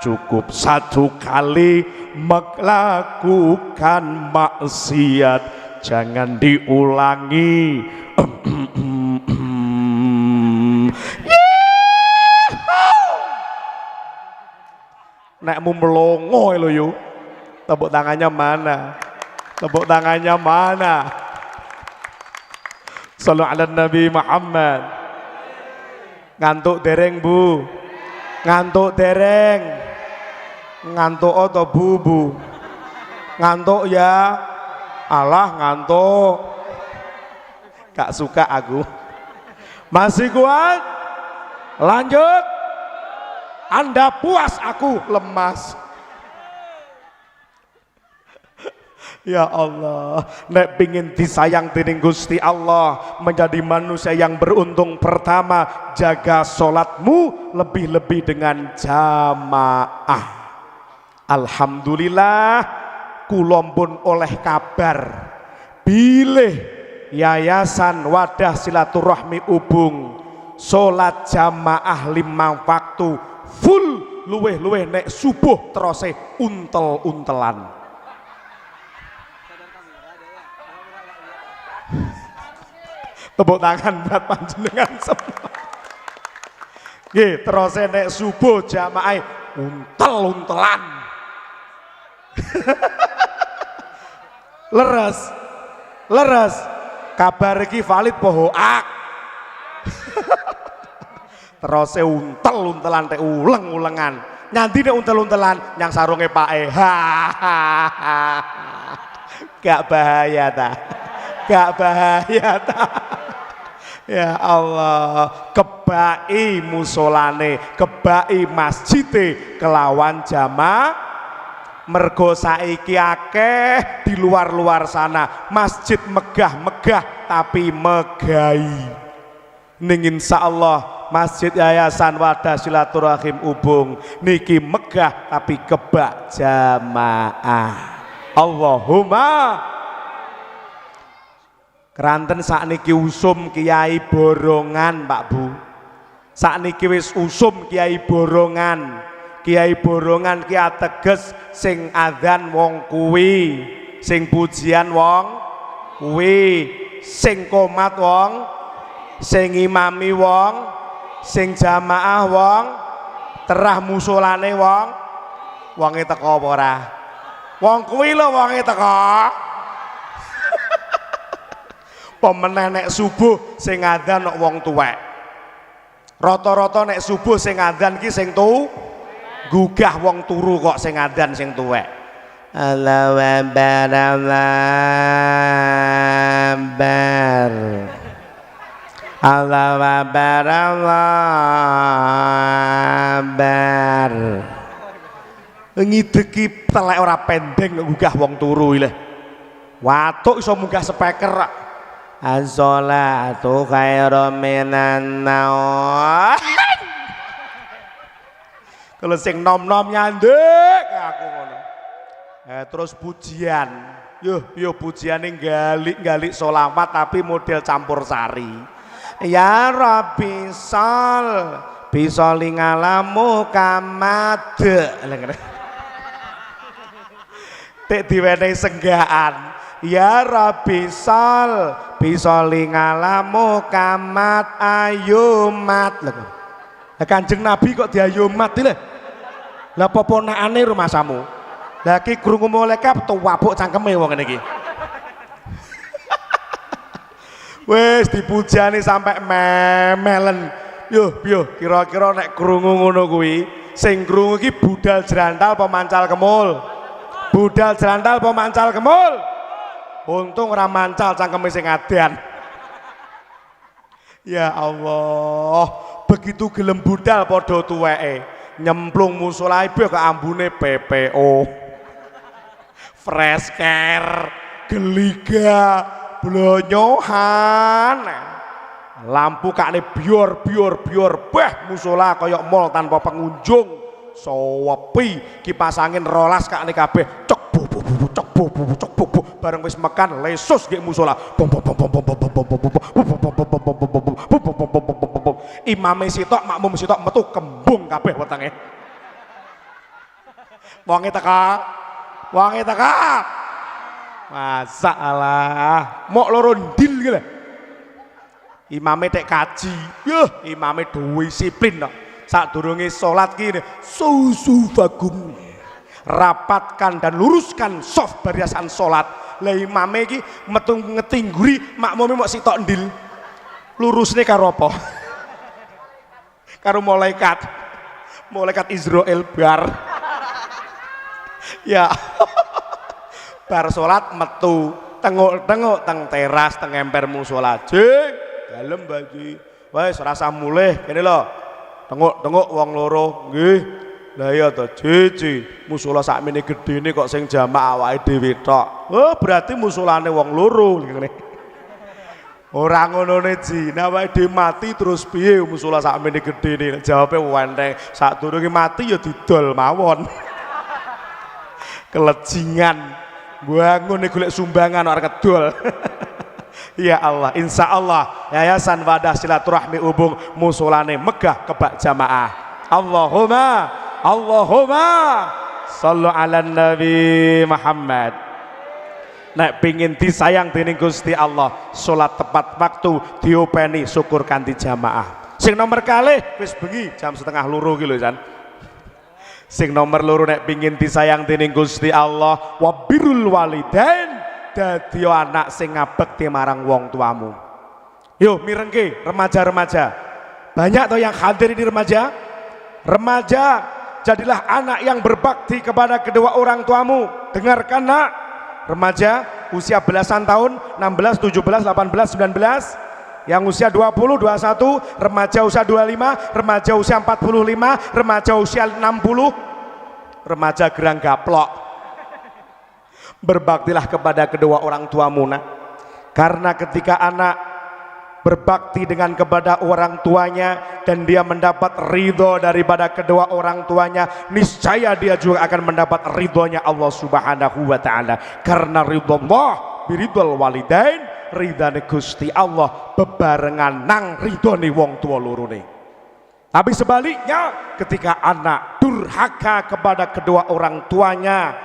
Cukup satu kali melakukan maksiat, jangan diulangi. Nekmu melongo lho yo. Tepuk tangannya mana? Tepuk tangannya mana? Shallu ala Nabi Muhammad. Ngantuk dereng Bu? Ngantuk dereng? Ngantuk atau bubu? Ngantuk ya? Allah ngantuk. Gak suka aku. Masih kuat? Lanjut. Anda puas, aku lemas. Ya Allah, nek pingin disayang dening Gusti Allah, menjadi manusia yang beruntung, pertama jaga sholatmu lebih-lebih dengan jamaah. Alhamdulillah, kula pun oleh kabar bilih Yayasan Wadah Silaturahmi Ubung sholat jamaah 5 waktu full, luweh-luweh nek subuh terose untel-untelan. Tepuk tangan buat panjenengan semua. Nggih, terus nek subuh jamaah untel-untelan. Leres. Leres. Kabar iki valid po hoak. Terus untel-untelan teh uleng-ulengan. Nyanti nek untel-untelan nyang sarunge pake. Gak bahaya ta? Gak bahaya ta? Ya Allah, kebai musolane, kebai masjide kelawan jamaah. Mergo saiki akeh di luar-luar sana masjid megah-megah tapi megai. Ning insyaallah Masjid Yayasan Wadah Silaturahim Ubung niki megah tapi kebak jamaah. Allahumma keranten sakniki usum Kiai Borongan Pak Bu. Sakniki wis usum Kiai Borongan. Kiai Borongan ki ateges sing adzan wong kuwi, sing pujian wong kuwi, sing qomat wong, sing imami wong, sing jamaah wong, terah musolane wong, wonge teko apa ora? Wong kuwi lho wonge teko. Pemeneh nek subuh sing adzan kok wong tuwek. Rata-rata nek subuh sing adzan ki sing gugah wong turu kok sing adzan sing tuwek. Allahu Akbar, Allahu Akbar. Allahu Akbar, Allahu Akbar. Ngideki telek ora pendeng gugah wong turu ile. Watuk iso munggah speaker. As-sholatu khairum minan naum. Kalau sing nom-nom nyandek aku ngono. Terus pujian. Yo pujiane galik-galik sholawat tapi model campur sari. Ya Rabbi shol bisoli ngalamu kamad. Tek diwenehi senggaan. Ya Rabbi shol bisoli ngalamu kamad ayumat. Kanjeng Nabi kok diayumat lho. Lah apa ponakane rumasamu? Lah iki krungu malaikat tuwabuk cangkeme wong ngene iki. Wis dipujani sampai memelen. Yo kira-kira nek krungu ngono kuwi, sing krungu iki budal jrantal apa mancal kemul? Budal jrantal apa mancal kemul? Untung ora mancal cangkeme sing adan. Ya Allah, begitu gelem budal padha tuweke. Nyemplung musola ibu ke ambune PPO, fresh care, geliga, blonyohan, lampu kakne bior, bah musola koyok mall tanpa pengunjung, sepi, kipas angin rolas kakne kabeh, cok bu, bareng wis makan lesus gek musola, imame sitok makmum sitok metu kembung kabeh wetenge. Wonge teka masalah mok loro ndil iki lho. Imame tek kaji imame duwe disiplin kok. Sadurunge salat ki susu bagum rapatkan dan luruskan soft barisan salat. Lah imame iki metu ngetingguri makmume mok sitok ndil. Lurusne karo apa? Karo malaikat Israel bar. Ya bar salat metu tengok-tengok teng teras teng emper musola jeng dalem baji wis rasa mulih kene lho tengok-tengok wong loro nggih lah iya to jiji musola sakmene gedene kok sing jamaah awake dhewe tok oh berarti musolane wong loro ngene. Ora ngonone ji, awake dhewe mati terus piye musola sakmene gedene? Jawabe wenteng, sadurunge mati ya didol mawon. Kelejingan. Bangun golek sumbangan arep kedol. Ya Allah, insya Allah Yayasan Wadah Silaturahmi Ubung musolane megah kebak jamaah. Allahumma sallu ala Nabi Muhammad. Nek pingin disayang dening Gusti Allah, salat tepat waktu diopeni syukur kanthi jamaah. Sing nomor kalih wis bengi jam 1:30 ki lho Jan. Sing nomor loro nek pingin disayang dening Gusti Allah, wa birrul walidain dadi anak sing ngabekti marang wong tuamu. Yo mirengke remaja-remaja. Banyak toh yang hadir ini remaja. Remaja, jadilah anak yang berbakti kepada kedua orang tuamu. Dengarkan nak. Remaja usia belasan tahun 16, 17, 18, 19 Yang usia 20, 21, remaja usia 25, remaja usia 45, remaja usia 60, remaja gerang gaplok. Berbaktilah kepada kedua orang tuamu nak. Karena ketika anak berbakti dengan kepada orang tuanya dan dia mendapat ridho daripada kedua orang tuanya, niscaya dia juga akan mendapat ridhonya Allah Subhanahu wa ta'ala. Karena ridho Allah biridhol walidain, ridhane Gusti Allah bebarengan nang ridhone wong tua lorone. Tapi sebaliknya ketika anak durhaka kepada kedua orang tuanya,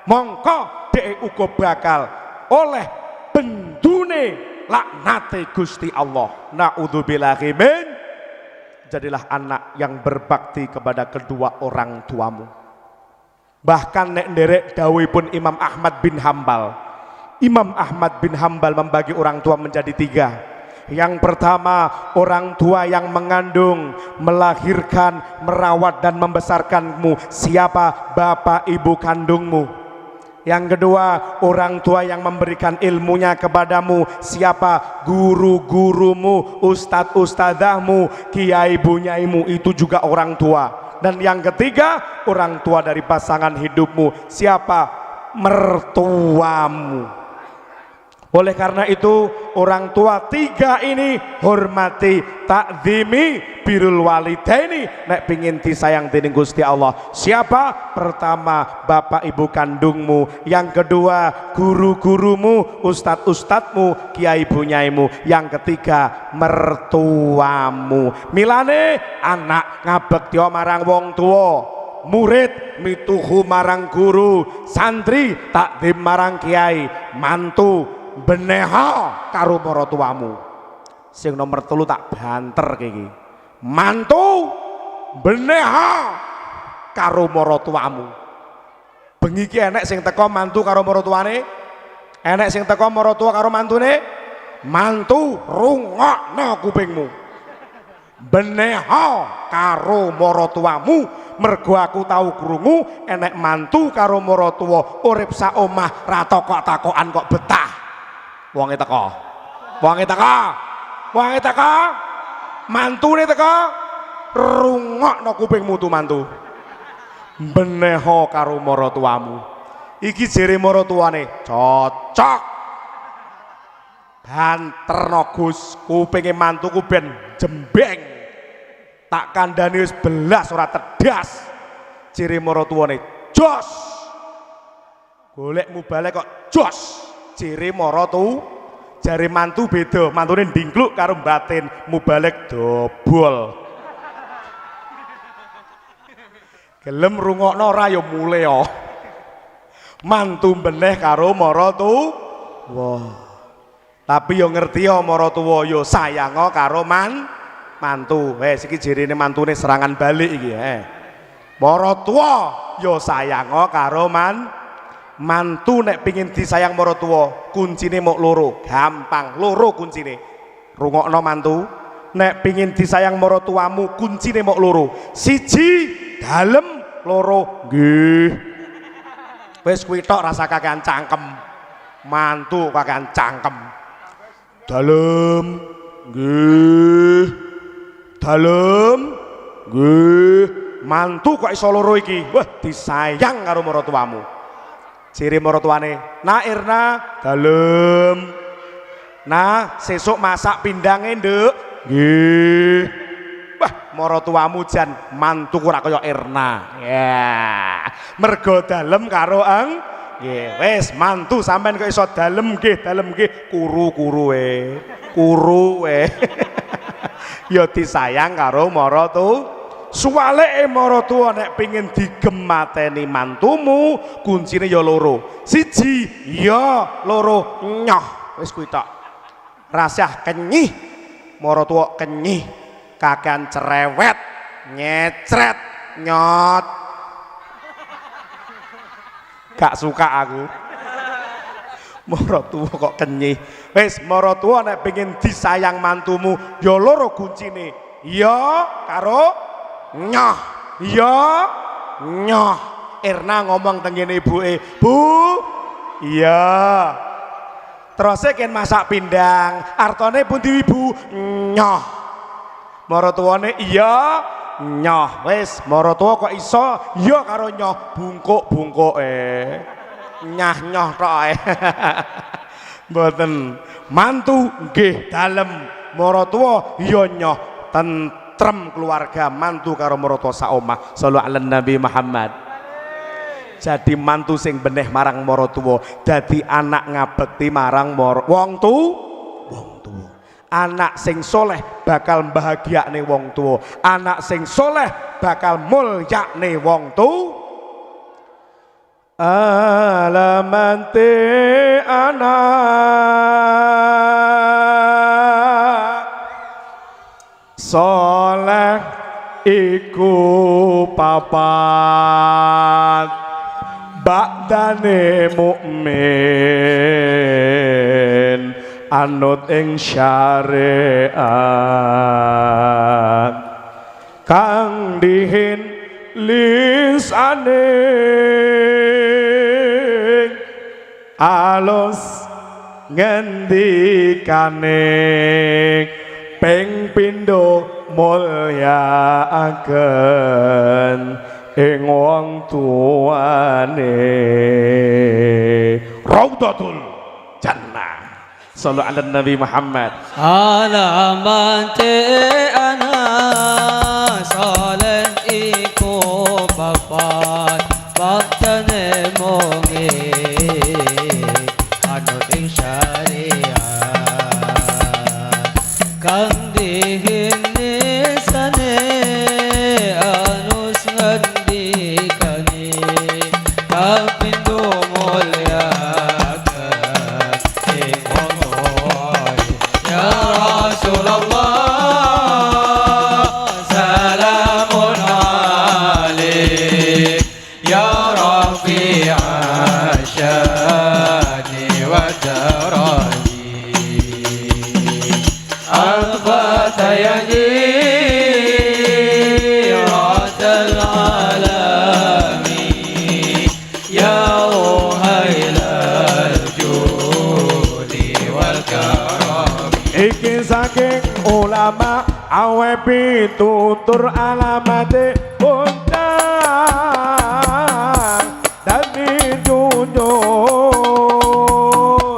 mongko dhek uga bakal oleh bendune laknate Gusti Allah. Naudzubillahi min. Jadilah anak yang berbakti kepada kedua orang tuamu. Bahkan nek nderek dawuhipun Imam Ahmad bin Hambal. Imam Ahmad bin Hambal membagi orang tua menjadi 3. Yang pertama, orang tua yang mengandung, melahirkan, merawat dan membesarkanmu. Siapa? Bapak ibu kandungmu. Yang kedua, orang tua yang memberikan ilmunya kepadamu. Siapa? Guru-gurumu, ustadz-ustadzahmu, kiai bunyaimu, itu juga orang tua. Dan yang ketiga, orang tua dari pasangan hidupmu. Siapa? Mertuamu. Oleh karena itu orang tua 3 ini hormati, takzimi, birrul walidaini nek pingin disayang dening Gusti Allah. Siapa? Pertama bapak ibu kandungmu, yang kedua guru-gurumu, ustadz-ustadzmu, kiai bunyaimu, yang ketiga mertuamu. Milane anak ngabekti marang wong tua, murid mituhu marang guru, santri takdim marang kiai, mantu beneha karo maratuamu. Sing nomor 3 tak banter iki. Mantu beneha karo maratuamu. Bengi iki enek sing teko mantu karo maratuane, enek sing teko maratua karo mantune. Mantu rungokno kupingmu. Beneha karo maratuamu, mergo aku tau krungu enek mantu karo maratua urip sak omah ra takok-takokan kok betah. Wonge teko, wonge teko, wonge teko, mantune teko, rungokno kupingmu tu mantu. Beneho karo maratuamu. Iki jere maratuane cocok. Banterno Gus, kupinge mantuku ben jembeng. Tak kandhani wis belas ora tedas. Jere maratuane jos. Golekmu balik kok jos. Ciri maratu, jari mantu beda, mantune ndingkluk karo batin, mubalek dobol. Gelem rungokno ora ya mule ya. Mantu beneh karo maratu. Wah. Tapi yo ngerti ya maratuwa yo sayango karo mantu. Wes iki jirine mantune serangan balik iki. Maratuwa yo sayango karo mantu. Nek pingin disayang maratuwa kuncine mok loro, gampang, loro kuncine. Rungokno mantu, nek pingin disayang maratuamu kuncine mok loro. Siji dalem, loro nggih. Wis kuwi tok, rasa kakean cangkem. Mantu kakean cangkem. Dalem nggih. Dalem nggih. Mantu kok iso loro iki. Wah, disayang karo maratuamu. Ciri maratuane, nah Irna dalem, nah sesuk masak pindange nduk, nggih. Wah, maratuamu jan mantuku ora kaya Irna. Ya, mergo dalem karo nggih. Wis mantu sampean kok iso dalem nggih, kuru we. Ya disayang karo maratu. Suwaleke maratuwa nek pengin digemateni mantumu kuncine ya loro. Siji ya loro nyoh. Wis kuwi tok. Rasah kenyih. Maratuwa kenyih, kakean cerewet, nyecret, nyot. Gak suka aku. Maratuwa kok kenyih. Wis maratuwa nek pengin disayang mantumu ya loro kuncine. Ya karo nyoh, iya nyoh. Irna ngomong tengene ibuke, Bu, iya Terus ken masak pindang, artone pundi Ibu? Nyoh. Maratuwane iya nyoh. Wis maratuwa kok iso iya karo nyoh, bungkuk-bungkuk nyah nyoh tok mboten. Mantu nggih dalem, maratuwa iya nyoh, tentrem keluarga mantu karo maratuwa sak omah. Shallallahu alaihi Nabi Muhammad. Jadi mantu sing beneh marang maratuwa, dadi anak ngabekti marang wong tuwa. Anak sing soleh bakal bahagiakne wong tuwa, anak sing soleh bakal mulyakne wong tuwa. Alamante anak soleh iku papat ba'dane mukmin anut ing syariat kang dihin lisane alus ngendikane ping pindho mulyakaken ing wong tuane. Raudhatul Jannah. Sallallahu alaihi Nabi Muhammad. Alamante ana solen iku papat baktane monge anu ing syariat kang dihine sane anus ngendikane kapindo mulya ulama awe pitutur alamate undang dan dijunjung.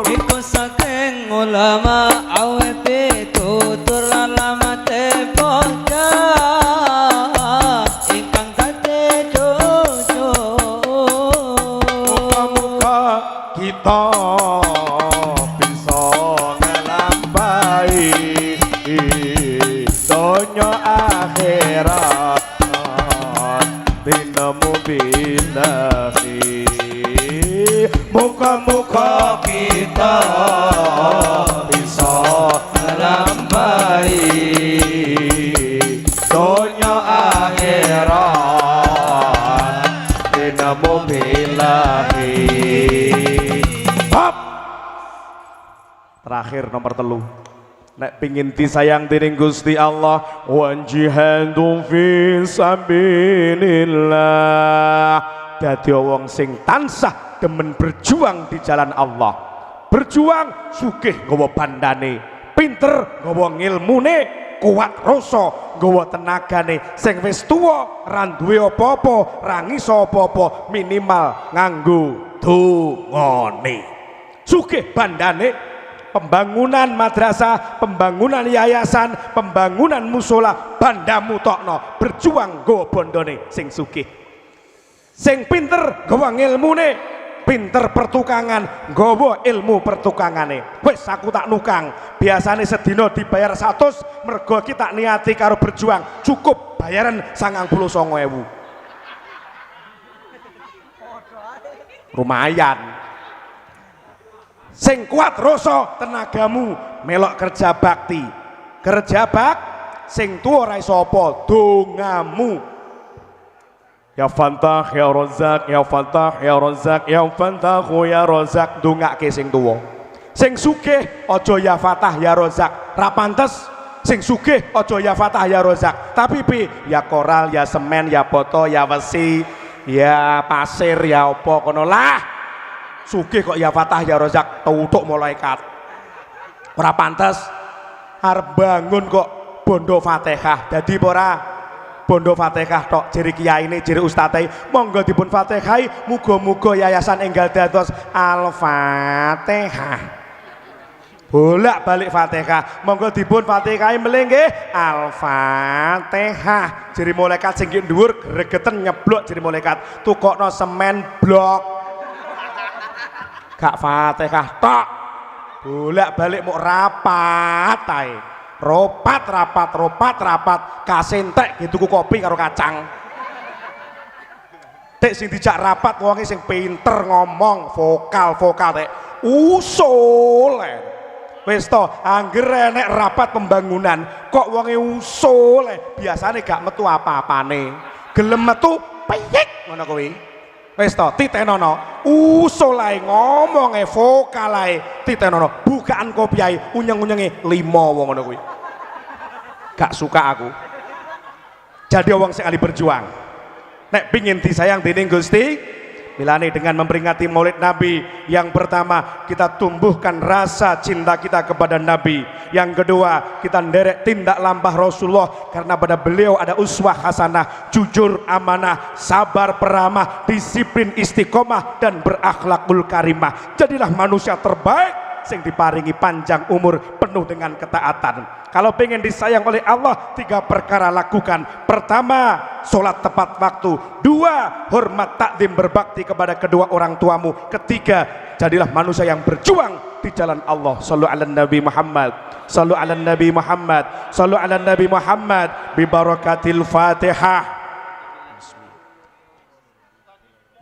Iku saking ulama awe pitutur alamate undang ingkang dadi junjung. Muga-muga kita donya akhirat dinemu billahi. Muga-muga kita bisa melambai donya akhirat dinemu billahi. Hop. Terakhir nomor 3. Nek pingin disayang dening Gusti Allah, wa jihadu fi sabilillah. Dadi wong sing tansah demen berjuang di jalan Allah. Berjuang sugih nggawa bandane, pinter nggawa ngilmune, kuat rasa nggawa tenagane. Sing wis tuwa ra duwe apa-apa, ra ngiso apa-apa, minimal nganggo dongane. Sugih bandane, pembangunan madrasah, pembangunan yayasan, pembangunan musola, bandamu tokno, berjuang go bondone sing sugih. Sing pinter gawa ngilmune, pinter pertukangan, gawa ilmu pertukangane. Wis aku tak nukang, biasane sedina dibayar 100, mergo kita niati karo berjuang, cukup bayaran 99.000. Lumayan. Sing kuat rasa tenagamu melok kerja bakti, sing tuwa ora iso apa dongamu. Ya Fantah ya Razak ya Fantah ya Razak ya Fantah ya Razak, dongake sing tuwa. Sing sugih aja ya Fatah ya Razak, ra pantes. Sing sugih aja ya Fatah ya Razak, tapi pi ya koral ya semen ya boto ya wesi ya pasir ya apa kono lah. Sugih kok ya Fatah ya Razak tutuk malaikat. Ora pantes arep bangun kok bondo Fatihah. Dadi ora bondo Fatihah tok jere kiyaine jere ustate monggo dipun Fatihai muga-muga yayasan enggal dados Al-Fatihah. Bolak-balik Fatihah monggo dipun Fatihai melih nggih Al-Fatihah. Jere malaikat sing dhuwur gregeten nyeblok jere malaikat tukokno semen blok. Gak Fatihah tok. Bolak-balik muk rapat ae. Ropat kasentek gitu kopi karo kacang. Tek sing dijak rapat wonge sing pinter ngomong, vokal tek usul. Wis to, angger enek rapat pembangunan kok wonge usul, biasane gak metu apa-apane. Gelem metu peyek ngono kuwi. Wis to, titenono usul ae ngomong vokal ae titenono bukaan kopi ae unyeng-unyenge 5 wong ngono kuwi. Gak suka aku. Jadi wong sing ahli berjuang. Nek pingin disayang dening Gusti, milane dengan memperingati Maulid Nabi, yang pertama kita tumbuhkan rasa cinta kita kepada Nabi. Yang kedua, kita nderek tindak lampah Rasulullah karena pada beliau ada uswah hasanah, jujur, amanah, sabar, peramah, disiplin, istiqomah dan berakhlakul karimah. Jadilah manusia terbaik sing diparingi panjang umur penuh dengan ketaatan. Kalau pengen disayang oleh Allah, 3 perkara lakukan. Pertama, sholat tepat waktu. 2, hormat takdim berbakti kepada kedua orang tuamu. Ketiga, jadilah manusia yang berjuang di jalan Allah. Shallu ala Nabi Muhammad, shallu ala Nabi Muhammad, shallu ala Nabi Muhammad bi barakatil Fatihah.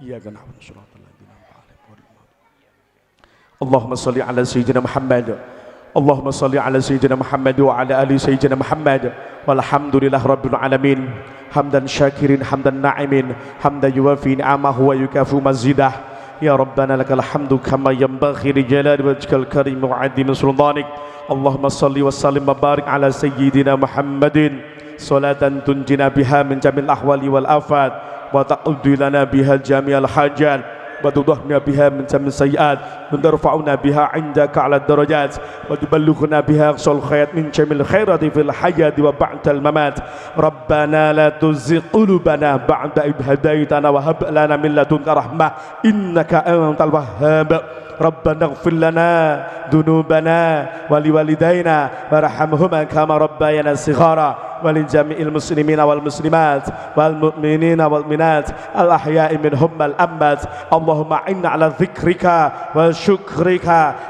Iya kan. Allahumma shalli ala sayyidina Muhammad, Allahumma shalli ala sayyidina Muhammad wa ala ali sayyidina Muhammad, walhamdulillah rabbil alamin, hamdan syakirin hamdan na'imin, hamdan yuwafi ni'amahu wa yukafu mazidah. Ya Rabbana lakal hamdu kama yanbaghi li jalali wajhikal karim wa 'azimi sultanik. Allahumma shalli wa sallim wa barik ala sayyidina Muhammadin salatan tunjina biha min jamil ahwali wal afat wa taqdi lana biha jami'al hajat وتضحنا بها من سم السيئات وترفعنا بها عندك على الدرجات وتبلغنا بها أقصى الخيرات من جميع الخيرات في الحياة وبعد الممات. ربنا لا تزغ قلوبنا بعد إذ هديتنا وهب لنا من لدنك رحمة إنك أنت الوهاب. ربنا اغفر لنا ذنوبنا ولوالدينا وارحمهما كما ربيانا صغارا ولجميع المسلمين والمسلمات والمؤمنين والمؤمنات الأحياء منهم والأموات. اللهم إنا على ذكرك وشكرك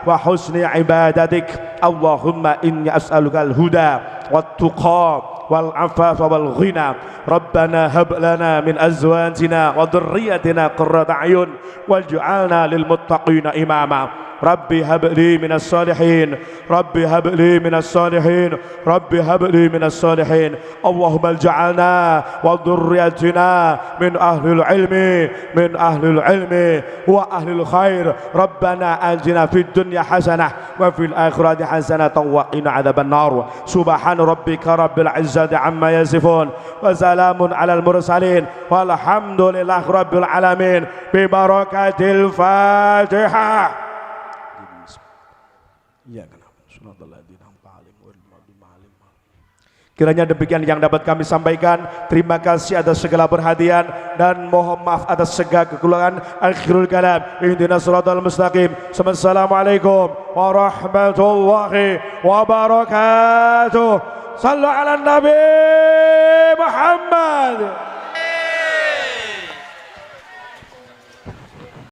وحسن عبادتك. اللهم إني أسألك الهدى والتقى والعفاف والغنى. ربنا هب لنا من أزواجنا وذريتنا قرة أعين واجعلنا للمتقين إماما. ربي هب لي من الصالحين، ربي هب لي من الصالحين، ربي هب لي من الصالحين. اللهم اجعلنا وذريتنا من أهل العلم، من أهل العلم وأهل الخير. ربنا آتنا في الدنيا حسنة وفي الآخرة حسنة وقنا عذاب النار. سبحان ربك رب العزة عما يصفون وسلام على المرسلين والحمد لله رب العالمين ببركة الفاتحة. Kiranya demikian yang dapat kami sampaikan. Terima kasih atas segala perhatian dan mohon maaf atas segala kekurangan. Akhirul kalam, ihdinas siratal mustaqim. Assalamualaikum warahmatullahi wabarakatuh. Sallu ala Nabi Muhammad.